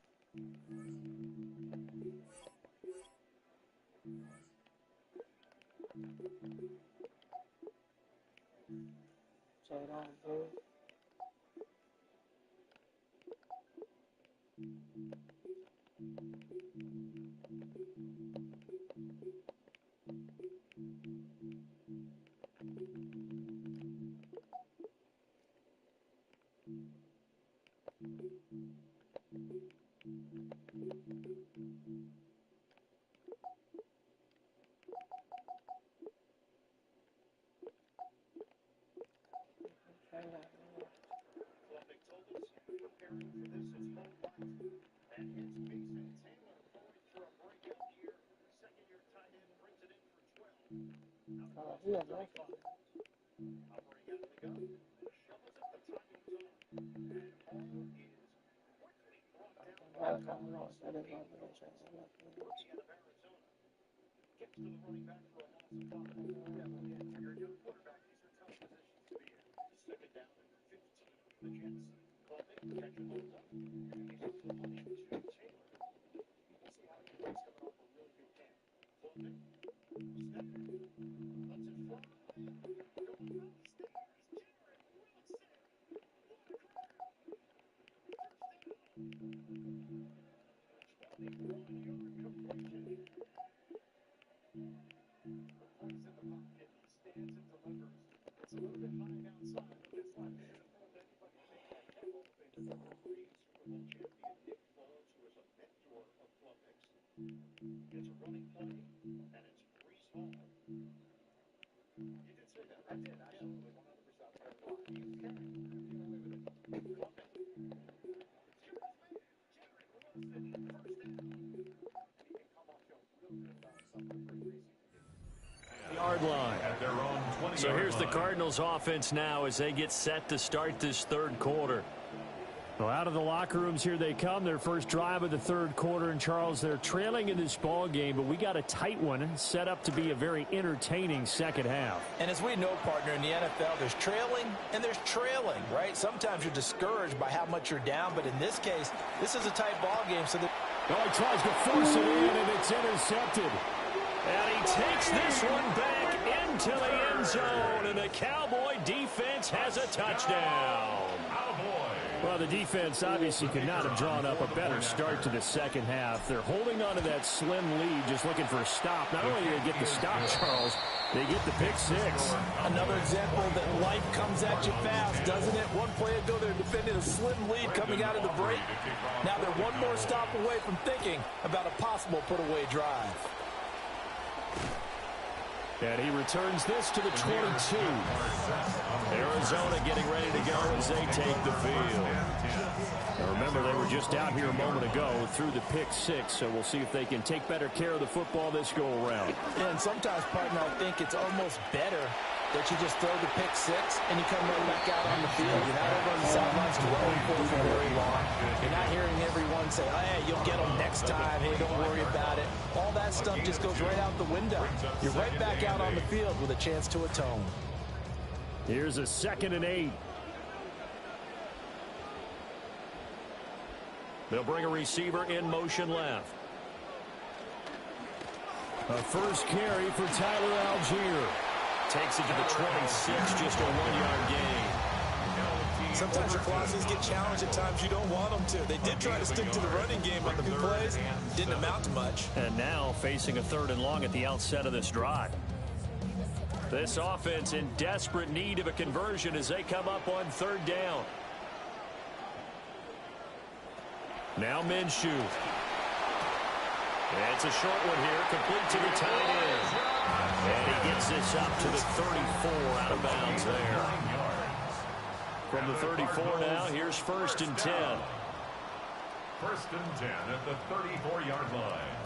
[SPEAKER 3] the Cardinals offense now as they get set to start this third quarter.
[SPEAKER 7] Well, out of the locker rooms here they come. Their first drive of the third quarter. And, Charles, they're trailing in this ball game, but we got a tight one set up to be a very entertaining second half.
[SPEAKER 5] And as we know, partner, in the NFL, there's trailing and there's trailing, right? Sometimes you're discouraged by how much you're down, but in this case, this is a tight ball game. So
[SPEAKER 7] he tries to force it in, and it's intercepted.
[SPEAKER 3] And he takes this one back into the end zone, and the Cowboy defense has a touchdown.
[SPEAKER 7] Well, the defense obviously could not have drawn up a better start to the second half. They're holding on to that slim lead, just looking for a stop. Not only do they get the stop, Charles, they get the pick six.
[SPEAKER 5] Another example that life comes at you fast, doesn't it? One play ago, they're defending a slim lead coming out of the break. Now they're one more stop away from thinking about a possible put-away drive.
[SPEAKER 3] And he returns this to the 22. Arizona getting ready to go as they take the field.
[SPEAKER 7] Now remember, they were just out here a moment ago through the pick six, so we'll see if they can take better care of the football this go-around.
[SPEAKER 5] And sometimes, partner, I think it's almost better that you just throw the pick six and you come right back out on the field. You're not over on the sidelines dwelling for very long. You're not hearing everyone say, oh, hey, you'll get them next time. Hey, don't worry about it. All that stuff just goes right out the window. You're right back out on the field with a chance to atone.
[SPEAKER 7] Here's a 2nd and 8.
[SPEAKER 3] They'll bring a receiver in motion left.
[SPEAKER 7] A first carry for Tyler Algier.
[SPEAKER 3] Takes it to the 26, just a 1-yard gain.
[SPEAKER 5] Sometimes your philosophies get challenged at times you don't want them to. They did try to stick to the running game on the few plays. Didn't amount to much.
[SPEAKER 3] And now facing a 3rd and long at the outset of this drive. This offense in desperate need of a conversion as they come up on 3rd down. Now Minshew. It's a short one here, complete to the tight end. And he gets this up to the 34, out of bounds there. From the 34 now, here's 1st and 10.
[SPEAKER 6] 1st and 10 at the 34-yard line.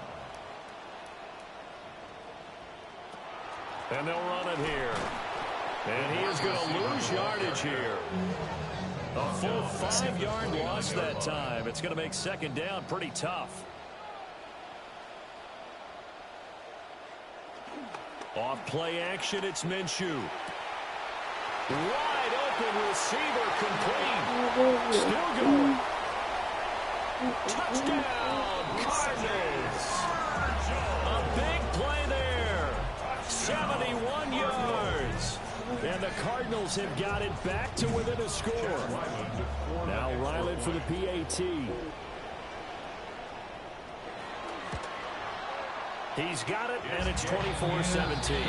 [SPEAKER 3] And they'll run it here. And he is going to lose yardage here. A full 5-yard loss that time. It's going to make 2nd down pretty tough. Off play action, it's Minshew. Wide open receiver, complete. Still going. Touchdown, Cardinals. A big play there. 71 yards. And the Cardinals have got it back to within a score. Now Ryland for the PAT. He's got it, and it's 24-17.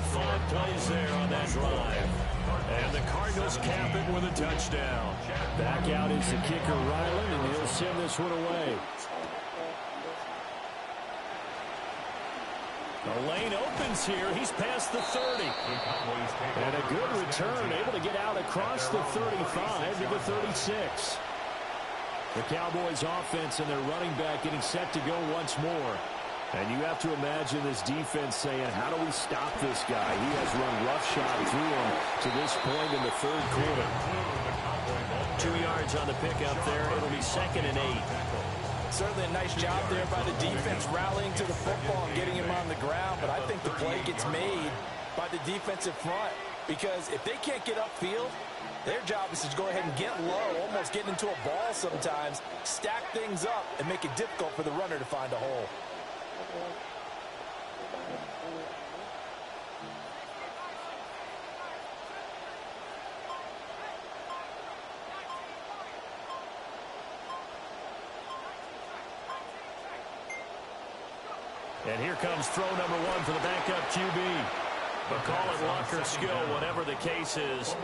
[SPEAKER 3] 5 plays there on that drive. And the Cardinals cap it with a touchdown.
[SPEAKER 7] Back out is the kicker, Ryland, and he'll send this one away.
[SPEAKER 3] The lane opens here. He's past the 30.
[SPEAKER 7] And a good return, able to get out across the 35 to the 36. The Cowboys offense and their running back getting set to go once more. And you have to imagine this defense saying, how do we stop this guy? He has run roughshod through him to this point in the 3rd quarter.
[SPEAKER 3] 2 yards on the pickup there. It'll be 2nd and 8.
[SPEAKER 5] Certainly a nice job there by the defense rallying to the football and getting him on the ground. But I think the play gets made by the defensive front. Because if they can't get upfield, their job is to go ahead and get low, almost get into a ball sometimes, stack things up, and make it difficult for the runner to find a hole.
[SPEAKER 3] And here comes throw number 1 for the backup QB. But call it luck or skill, whatever the case is.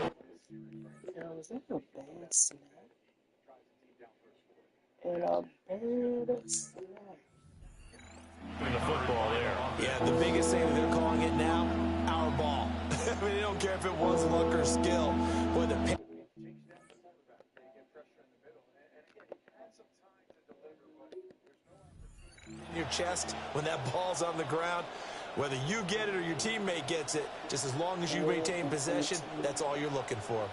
[SPEAKER 9] Yo, is that a bad snap? And a bad snap.
[SPEAKER 3] In the football there.
[SPEAKER 5] Yeah, the biggest thing they're calling it now, our ball. I mean, they don't care if it was luck or skill. Boy, the in your chest when that ball's on the ground. Whether you get it or your teammate gets it, just as long as you retain possession, that's all you're looking for.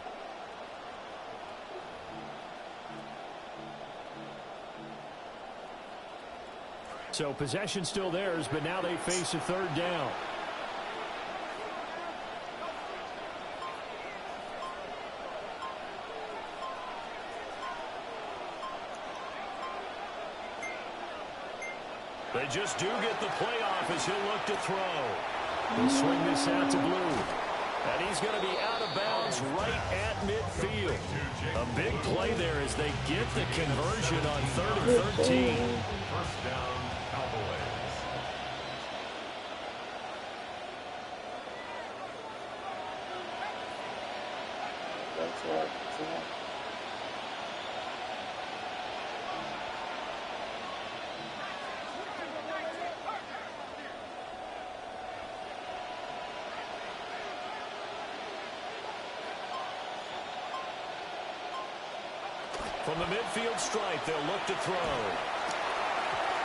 [SPEAKER 3] So possession still theirs, but now they face a third down. They just do get the playoff as he'll look to throw. He'll swing this out to Blue. And he's going to be out of bounds right at midfield. A big play there as they get the conversion on 3rd and 13.
[SPEAKER 6] First down, Cowboys.
[SPEAKER 9] That's right.
[SPEAKER 3] From the midfield stripe, they'll look to throw.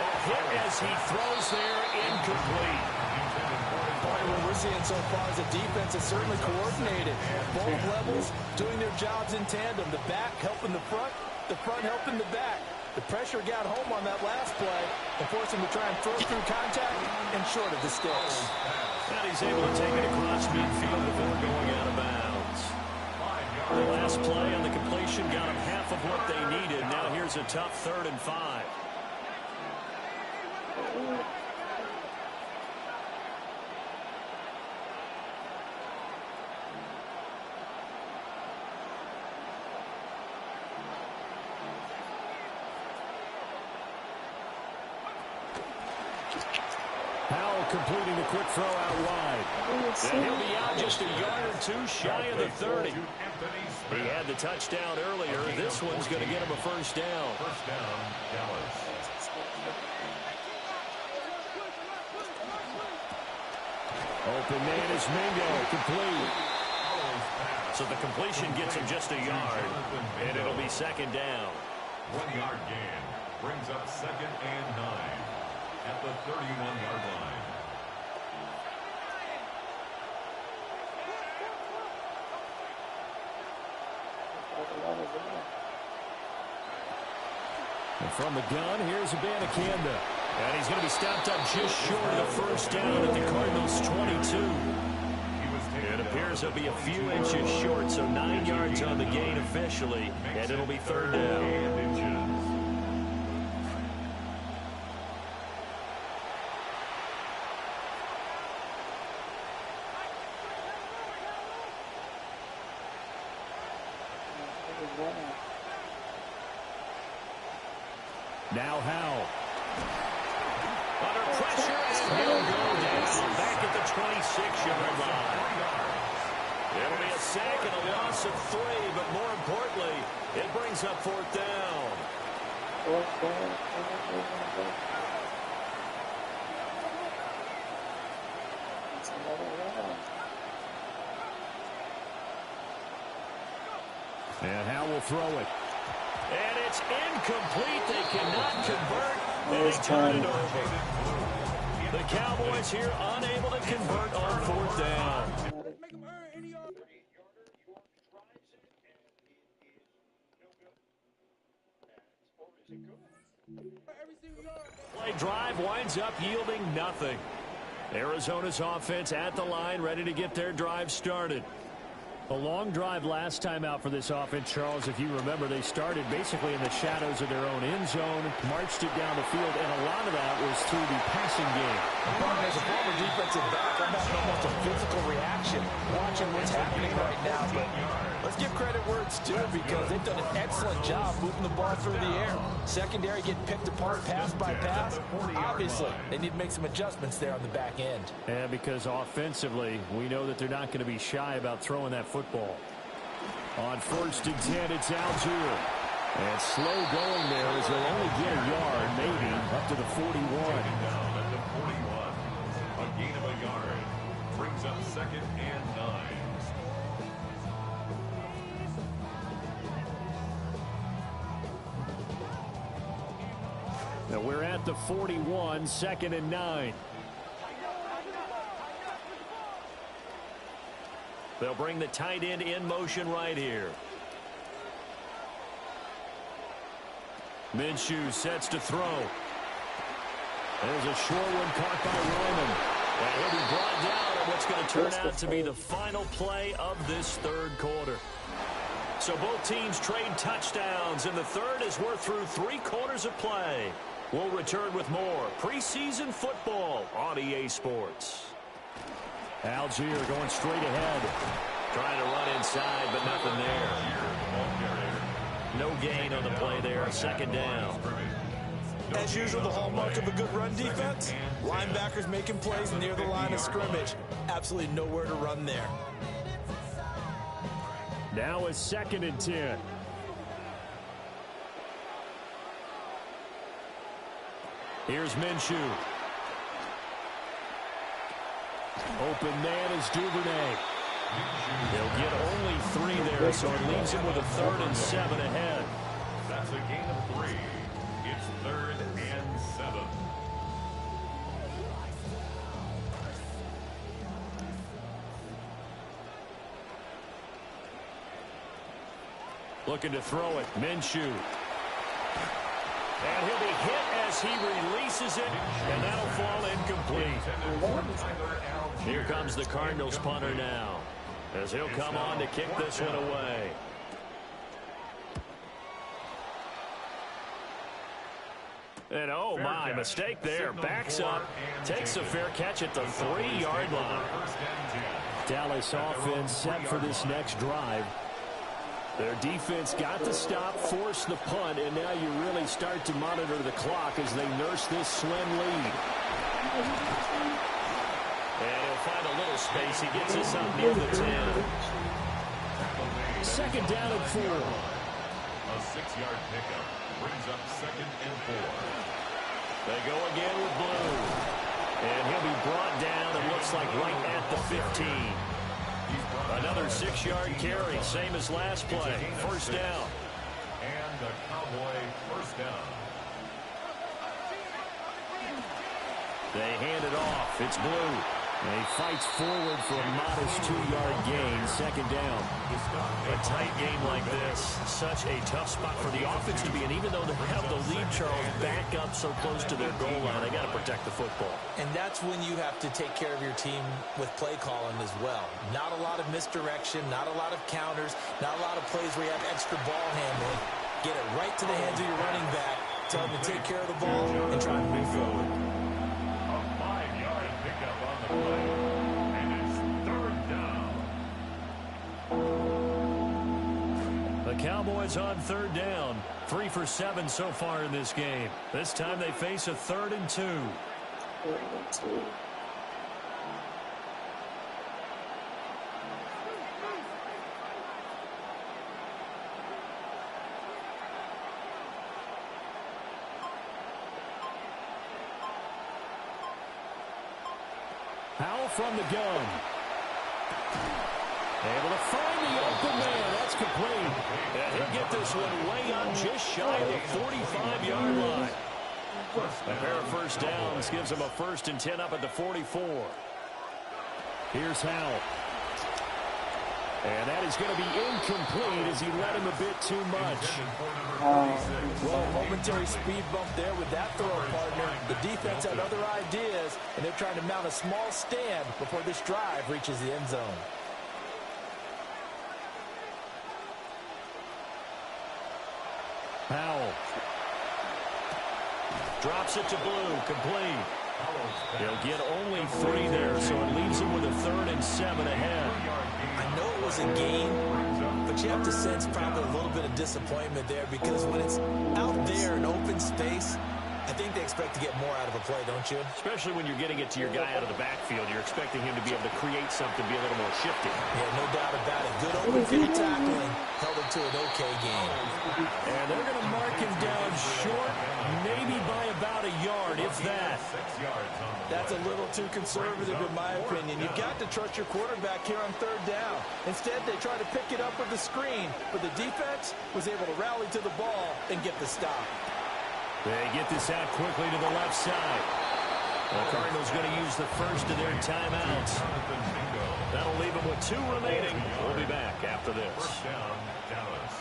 [SPEAKER 3] A hit as he throws there, incomplete.
[SPEAKER 5] Boy, what we're seeing so far is the defense is certainly coordinated at both levels, doing their jobs in tandem. The back helping the front helping the back. The pressure got home on that last play and forced him to try and throw through contact and short of the sticks.
[SPEAKER 3] And he's able to take it across midfield before going out of bounds. The last play on the completion got them half of what they needed. Now here's a tough 3rd and 5. Powell completing the quick throw out wide. And he'll be out just a yard or two shy of the 30. He had the touchdown earlier. This one's going to get him a first down.
[SPEAKER 6] First down, Dallas.
[SPEAKER 3] Open man is Mingo, complete. So the completion gets him just a yard, and it'll be second down.
[SPEAKER 6] 1 yard gain brings up 2nd and 9 at the 31-yard line.
[SPEAKER 3] And from the gun, here's Abanikanda. And he's going to be stopped up just short of the first down at the Cardinals' 22. It appears he'll be a few inches short, so 9 yards on the gain officially, and it'll be third down. Now Howell. Under pressure, and he'll go down back at the 26-yard line. It'll be a sack and a loss of 3, but more importantly, it brings up 4th down. And Howell will throw it. And it's incomplete. They cannot convert, and they turn it over. The Cowboys here unable to convert on 4th down. Play drive winds up yielding nothing. Arizona's offense at the line, ready to get their drive started. A long drive last time out for this offense, Charles. If you remember, they started basically in the shadows of their own end zone, marched it down the field, and a lot of that was through the passing game.
[SPEAKER 5] As a former defensive back, I'm having almost a physical reaction watching what's happening right now. But let's give credit where it's due because they've done an excellent job moving the ball through the air. Secondary getting picked apart pass by pass. Obviously, they need to make some adjustments there on the back end.
[SPEAKER 3] And because offensively, we know that they're not going to be shy about throwing that football. On 1st and 10, it's Algier. And slow going there as they'll only get a yard, maybe, up to the 41.
[SPEAKER 6] Down at the 41. A gain of a yard brings up 2nd and 9.
[SPEAKER 3] Now we're at the 41, 2nd and 9. They'll bring the tight end in motion right here. Minshew sets to throw. There's a short one caught by Roman. And he'll be brought down on what's going to turn out to be the final play of this third quarter. So both teams trade touchdowns, and the third as we're through 3 quarters of play. We'll return with more preseason football on EA Sports. Algier going straight ahead. Trying to run inside, but nothing there. No gain on the play there. Second down.
[SPEAKER 5] As usual, the hallmark of a good run defense, linebackers making plays near the line of scrimmage. Absolutely nowhere to run there.
[SPEAKER 7] Now it's 2nd and 10.
[SPEAKER 3] Here's Minshew.
[SPEAKER 7] Open man is Duvernay.
[SPEAKER 3] They'll get only 3 there, so it leaves him with a 3rd and 7 ahead.
[SPEAKER 6] That's a gain of 3. It's 3rd and 7.
[SPEAKER 3] Looking to throw it. Minshew. And he'll be hit as he releases it, and that'll fall incomplete. Here comes the Cardinals punter now, as he'll come on to kick this one away. And oh my, mistake there. Backs up, takes a fair catch at the 3-yard line.
[SPEAKER 7] Dallas offense set for this next drive. Their defense got to stop, force the punt, and now you really start to monitor the clock as they nurse this slim lead.
[SPEAKER 3] And he'll find a little space. He gets us up near the 10.
[SPEAKER 7] 2nd down and 4.
[SPEAKER 6] A 6-yard pickup brings up 2nd and 4.
[SPEAKER 3] They go again with Blue. And he'll be brought down, it looks like right at the 15. Another 6-yard carry, same as last play. 1st down.
[SPEAKER 6] And the Cowboy 1st down.
[SPEAKER 3] They hand it off. It's Blue.
[SPEAKER 7] And he fights forward for a modest 2-yard gain. 2nd down.
[SPEAKER 3] A tight game like this, such a tough spot for the offense to be in. Even though they have the lead, Charles, back up so close to their goal line, they got to protect the football.
[SPEAKER 5] And that's when you have to take care of your team with play calling as well. Not a lot of misdirection, not a lot of counters, not a lot of plays where you have extra ball handling. Get it right to the hands of your running back, tell them to take care of the ball, and try and move forward.
[SPEAKER 6] A 5-yard pickup on the play, and it's 3rd down.
[SPEAKER 3] The Cowboys on 3rd down. 3 for 7 so far in this game. This time they face a 3rd and 2.
[SPEAKER 7] Powell from the gun. Able to find the open man. That's complete.
[SPEAKER 3] And he'll get this one way on just shy of the 45-yard line. A pair of 1st downs gives him a 1st and 10 up at the 44.
[SPEAKER 7] Here's Howell.
[SPEAKER 3] And that is going to be incomplete as he led him a bit too much.
[SPEAKER 5] Well, momentary speed bump there with that throw, partner. The defense had other ideas, and they're trying to mount a small stand before this drive reaches the end zone.
[SPEAKER 3] Powell. Drops it to Blue. Complete. He'll get only 3 there, so it leaves him with a 3rd and 7 ahead.
[SPEAKER 5] I know it was a gain, but you have to sense probably a little bit of disappointment there because when it's out there in open space, I think they expect to get more out of a play, don't you?
[SPEAKER 3] Especially when you're getting it to your guy out of the backfield. You're expecting him to be able to create something, be a little more shifty.
[SPEAKER 5] Yeah, no doubt about it. Good open field tackling held it to an okay game.
[SPEAKER 3] And they're going to mark him down short, maybe by about a yard, if that.
[SPEAKER 5] That's a little too conservative in my opinion. You've got to trust your quarterback here on 3rd down. Instead, they try to pick it up with the screen, but the defense was able to rally to the ball and get the stop.
[SPEAKER 3] They get this out quickly to the left side. The Cardinals going to use the first of their timeouts. That'll leave them with 2 remaining. We'll be back after this.
[SPEAKER 6] First down, Dallas.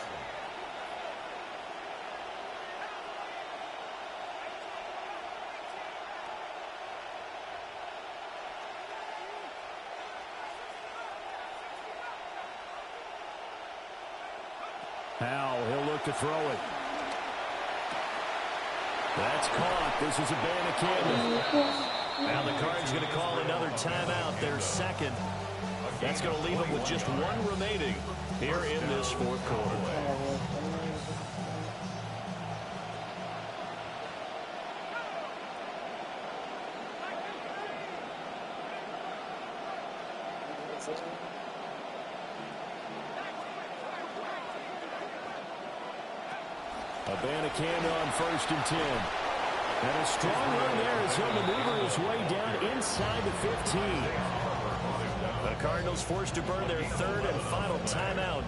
[SPEAKER 7] Howell, he'll look to throw it. That's caught. This is a Bannican.
[SPEAKER 3] Now the Cards going to call another timeout, their second. That's going to leave them with just 1 remaining here in this fourth quarter.
[SPEAKER 7] Bannican on 1st and 10. And a strong run there as he'll maneuver his way down inside the 15.
[SPEAKER 3] The Cardinals forced to burn their 3rd and final timeout.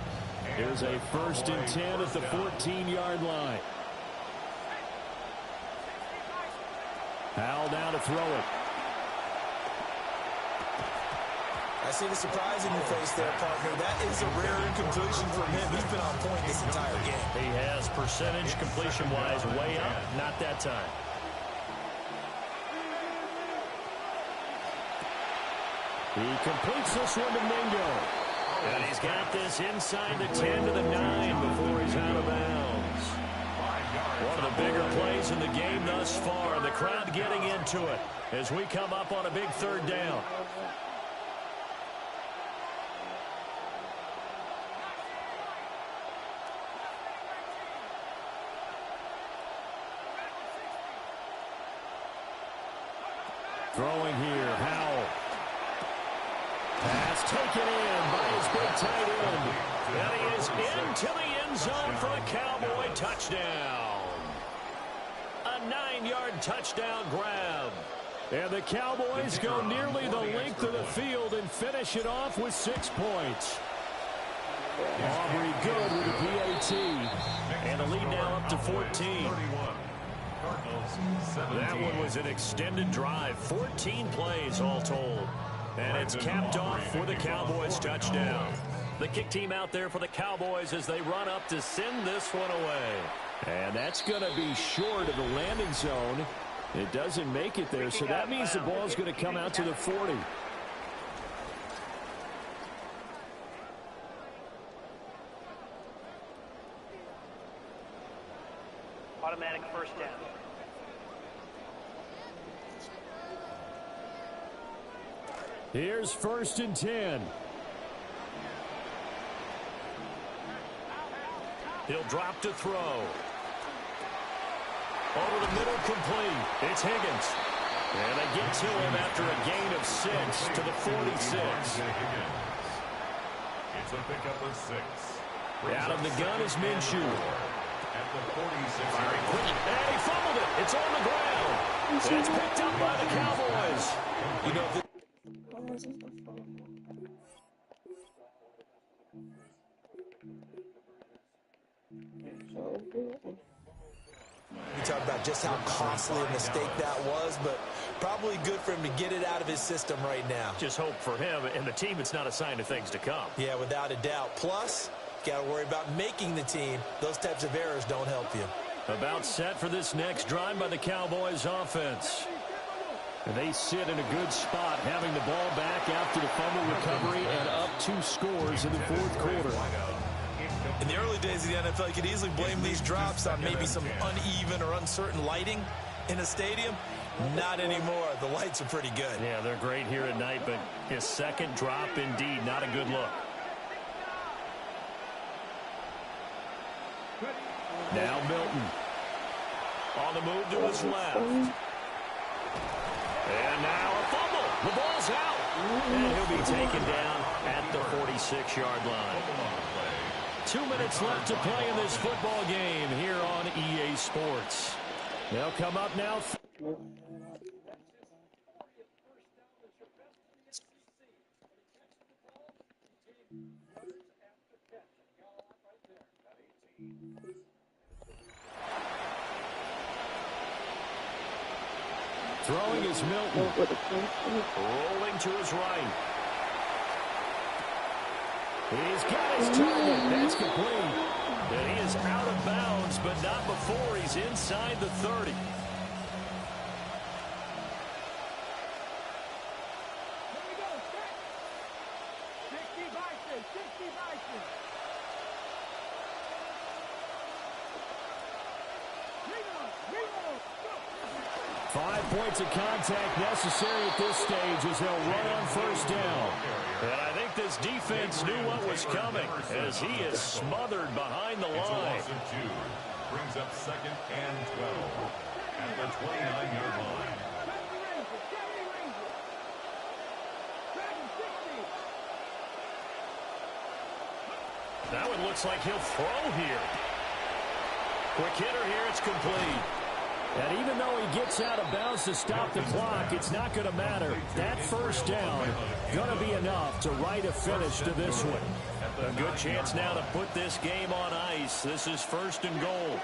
[SPEAKER 7] Here's a 1st and 10 at the 14-yard line. Howell down to throw it.
[SPEAKER 5] I see the surprise in your face there, partner. That is a rare incompletion for him. He's been on point this entire game.
[SPEAKER 3] He has percentage completion-wise way up. Not that time.
[SPEAKER 7] He completes this one to Mingo.
[SPEAKER 3] And he's got this inside the 10 to the 9 before he's out of bounds. One of the bigger plays in the game thus far. The crowd getting into it as we come up on a big 3rd down.
[SPEAKER 7] Throwing here, Howell. Pass taken in by his big tight end.
[SPEAKER 3] And he is into the end zone for a Cowboy touchdown. A 9-yard touchdown grab.
[SPEAKER 7] And the Cowboys go nearly the length of the field and finish it off with 6 points. Aubrey good with the PAT.
[SPEAKER 3] And the lead now up to 14. That one was an extended drive. 14 plays all told. And it's capped off with a Cowboys touchdown. The kick team out there for the Cowboys as they run up to send this one away.
[SPEAKER 7] And that's going to be short of the landing zone. It doesn't make it there, so that means the ball's going to come out to the 40.
[SPEAKER 15] Automatic first down.
[SPEAKER 7] Here's 1st and 10.
[SPEAKER 3] He'll drop to throw. Over the middle, complete. It's Higgins. And they get to him after a gain of 6 to the 46.
[SPEAKER 6] It's a pickup of 6.
[SPEAKER 3] Out of the gun is Minshew.
[SPEAKER 6] At the 46.
[SPEAKER 3] Firing quick. And he fumbled it. It's on the ground. It's picked up by the Cowboys.
[SPEAKER 5] You know, we talk about just how costly a mistake that was, but probably good for him to get it out of his system right now.
[SPEAKER 3] Just hope for him and the team it's not a sign of things to come.
[SPEAKER 5] Yeah, without a doubt. Plus, got to worry about making the team. Those types of errors don't help you.
[SPEAKER 3] About set for this next drive by the Cowboys offense.
[SPEAKER 7] And they sit in a good spot, having the ball back after the fumble recovery and up 2 scores in the 4th quarter.
[SPEAKER 5] In the early days of the NFL, you could easily blame these drops on maybe some uneven or uncertain lighting in a stadium. Not anymore. The lights are pretty good.
[SPEAKER 3] Yeah, they're great here at night, but his second drop, indeed, not a good look.
[SPEAKER 7] Now Milton.
[SPEAKER 3] On the move to his left. And now a fumble. The ball's out. And he'll be taken down at the 46-yard line. 2 minutes left to play in this football game here on EA Sports.
[SPEAKER 7] They'll come up now.
[SPEAKER 3] Throwing is Milton. Rolling to his right. He's got his target. That's complete. And he is out of bounds, but not before he's inside the 30. Points of contact necessary at this stage as they'll run on first down. And I think this defense knew what was coming as he is smothered behind the line.
[SPEAKER 6] Brings up 2nd and 12 at the 29-yard line.
[SPEAKER 3] That one looks like he'll throw here. Quick hitter here, it's complete. And even though he gets out of bounds to stop the clock, it's not going to matter. That first down going to be enough to write a finish to this one. A good chance now to put this game on ice. This is 1st and goal.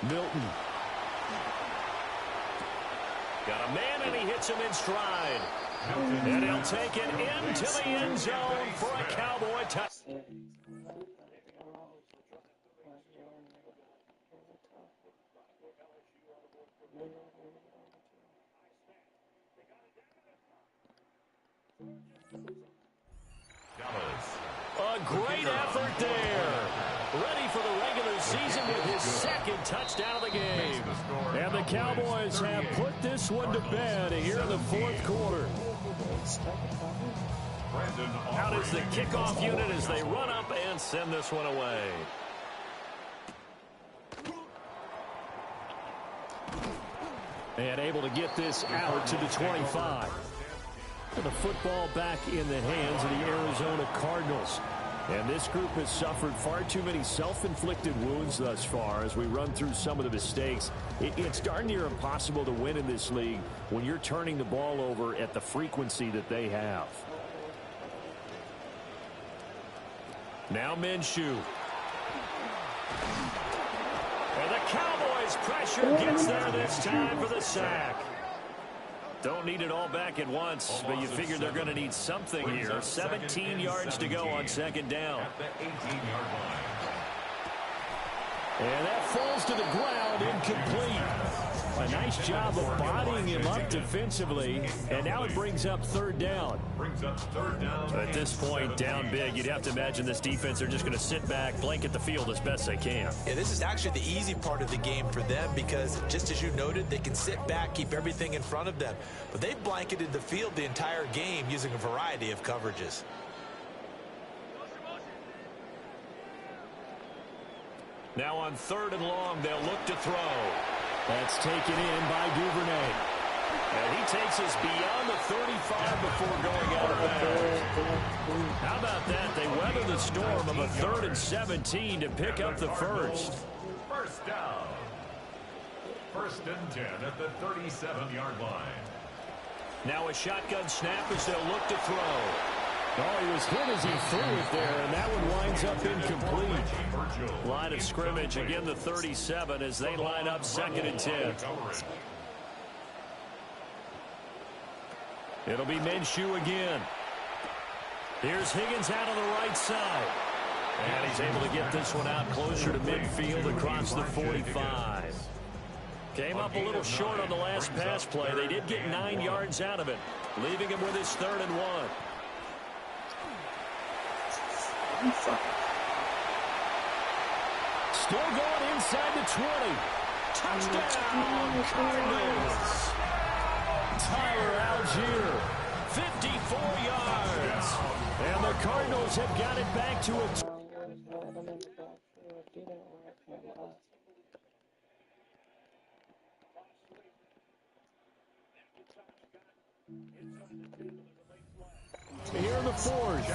[SPEAKER 3] Milton. Got a man and he hits him in stride. And he'll take it into the end zone for a Cowboy touchdown. A great effort there. Ready for the regular season with his 2nd touchdown of the game. And the Cowboys have put this one to bed here in the 4th quarter. Out is the kickoff unit as they run up and send this one away. And able to get this out to the 25. The football back in the hands of the Arizona Cardinals. And this group has suffered far too many self-inflicted wounds thus far as we run through some of the mistakes. It's darn near impossible to win in this league when you're turning the ball over at the frequency that they have. Now Minshew. And the Cowboys' pressure gets there this time for the sack. Don't need it all back at once, but you figure they're going to need something here. 17 yards to go on 2nd down. And that falls to the ground, incomplete. A nice job of bodying him up defensively, and now it brings up 3rd down. At this point, down big, you'd have to imagine this defense are just going to sit back, blanket the field as best they can.
[SPEAKER 5] Yeah, this is actually the easy part of the game for them because, just as you noted, they can sit back, keep everything in front of them. But they've blanketed the field the entire game using a variety of coverages.
[SPEAKER 3] Now on 3rd and long, they'll look to throw. That's taken in by Duvernay. And he takes us beyond the 35 before going out of bounds. How about that? They weather the storm of a 3rd and 17 to pick up the first.
[SPEAKER 6] First down. 1st and 10 at the 37-yard line.
[SPEAKER 3] Now a shotgun snap as they'll look to throw. Oh, he was hit as he threw it there, and that one winds up incomplete. Line of scrimmage, again the 37 as they line up 2nd and 10. It'll be Minshew again. Here's Higgins out on the right side. And he's able to get this one out closer to midfield across the 45. Came up a little short on the last pass play. They did get 9 yards out of it, leaving him with his 3rd and 1. Still going inside the 20. Touchdown, Cardinals. Tyler Algier, 54 yards. And the Cardinals have got it back to a... Here in the 4th.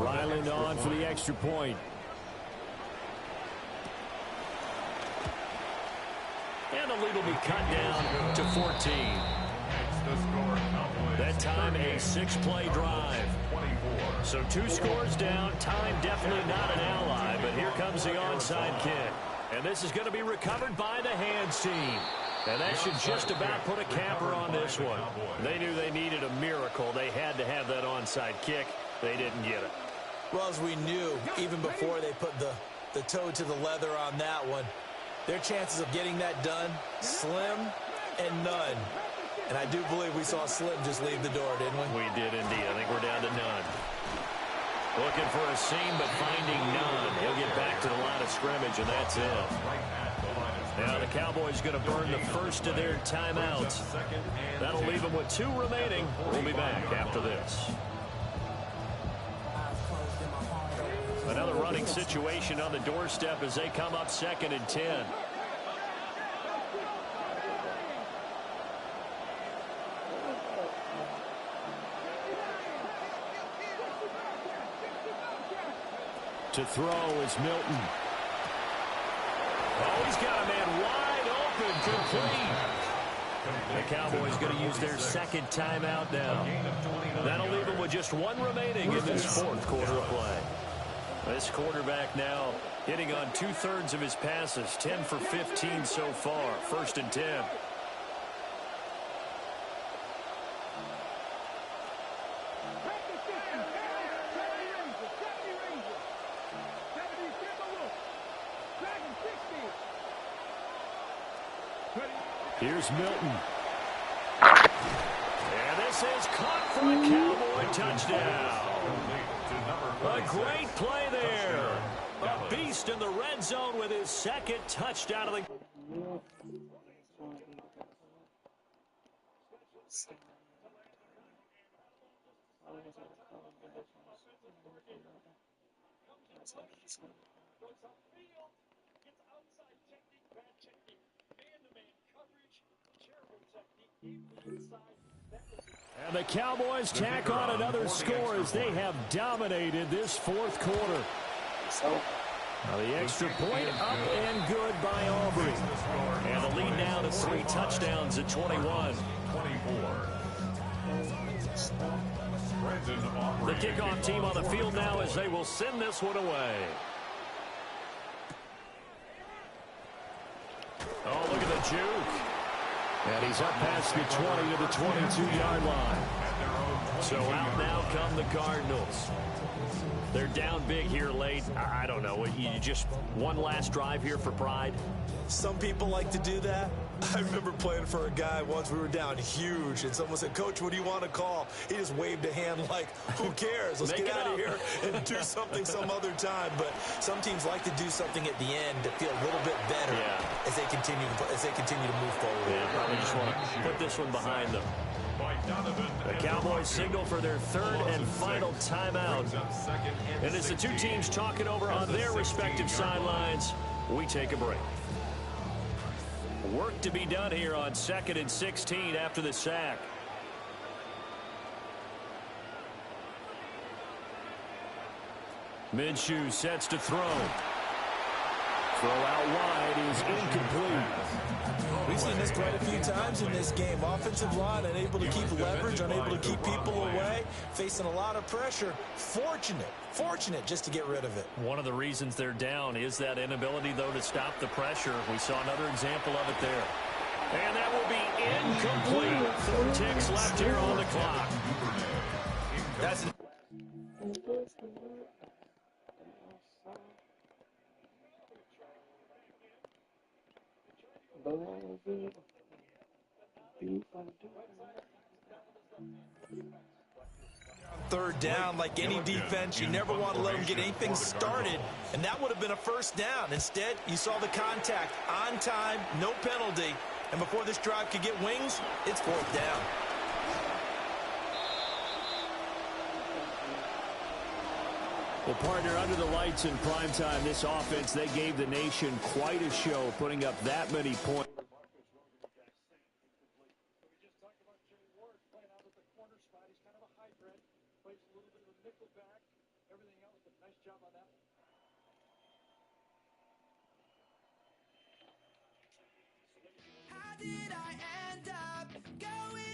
[SPEAKER 3] Ryland on for the extra point. And the lead will be cut down to 14. That time a 6-play drive. So 2 scores down. Time definitely not an ally, but here comes the onside kick. And this is going to be recovered by the hands team. And that should just about put a capper on this one. They knew they needed a miracle. They had to have that onside kick. They didn't get it.
[SPEAKER 5] Well, as we knew, even before they put the toe to the leather on that one, their chances of getting that done, slim and none. And I do believe we saw Slim just leave the door, didn't we?
[SPEAKER 3] We did indeed. I think we're down to none. Looking for a seam, but finding none. He'll get back to the line of scrimmage, and that's it. Now the Cowboys going to burn the first of their timeouts. That'll leave them with 2 remaining. We'll be back after this. Another running situation on the doorstep as they come up 2nd and 10. To throw is Milton. Oh, he's got a man wide open, complete. The Cowboys going to use their 2nd timeout now. That'll leave them with just 1 remaining in this 4th quarter of play. This quarterback now hitting on 2/3 of his passes, 10 for 15 so far. 1st and 10. Here's Milton. And this is caught for a Cowboy touchdown. A great play there. A beast in the red zone with his 2nd touchdown of the game. And the Cowboys tack on another score as they have dominated this 4th quarter. Now the extra point up and good by Aubrey. And the lead now to 3 touchdowns at 21. The kickoff team on the field now as they will send this one away. Oh, look at the juke. And he's up past the 20 to the 22-yard line. So out now come the Cardinals. They're down big here late. I don't know. You just one last drive here for pride?
[SPEAKER 5] Some people like to do that. I remember playing for a guy once. We were down huge, and someone said, "Coach, what do you want to call?" He just waved a hand like, "Who cares? Let's get out of here and do something some other time." But some teams like to do something at the end to feel a little bit better as they continue to move forward.
[SPEAKER 3] Yeah, probably just want to put this one behind them. The Cowboys signal for their 3rd and final timeout. And as the 2 teams talk it over on their respective sidelines, we take a break. Work to be done here on 2nd and 16 after the sack. Minshew sets to throw. Throw out wide is incomplete.
[SPEAKER 5] We've seen this quite a few times in this game. Offensive line unable to keep leverage, unable to keep people away, facing a lot of pressure. Fortunate just to get rid of it.
[SPEAKER 3] One of the reasons they're down is that inability, though, to stop the pressure. We saw another example of it there. And that will be incomplete. 4 ticks left here on the clock.
[SPEAKER 5] That's third down. Like any defense, you never want to let them get anything started, and that would have been a 1st down. Instead, you saw the contact on time, no penalty, and before this drive could get wings, it's 4th down.
[SPEAKER 7] Well, partner, under the lights in primetime, this offense, they gave the nation quite a show, putting up that many points.
[SPEAKER 12] How did I end up going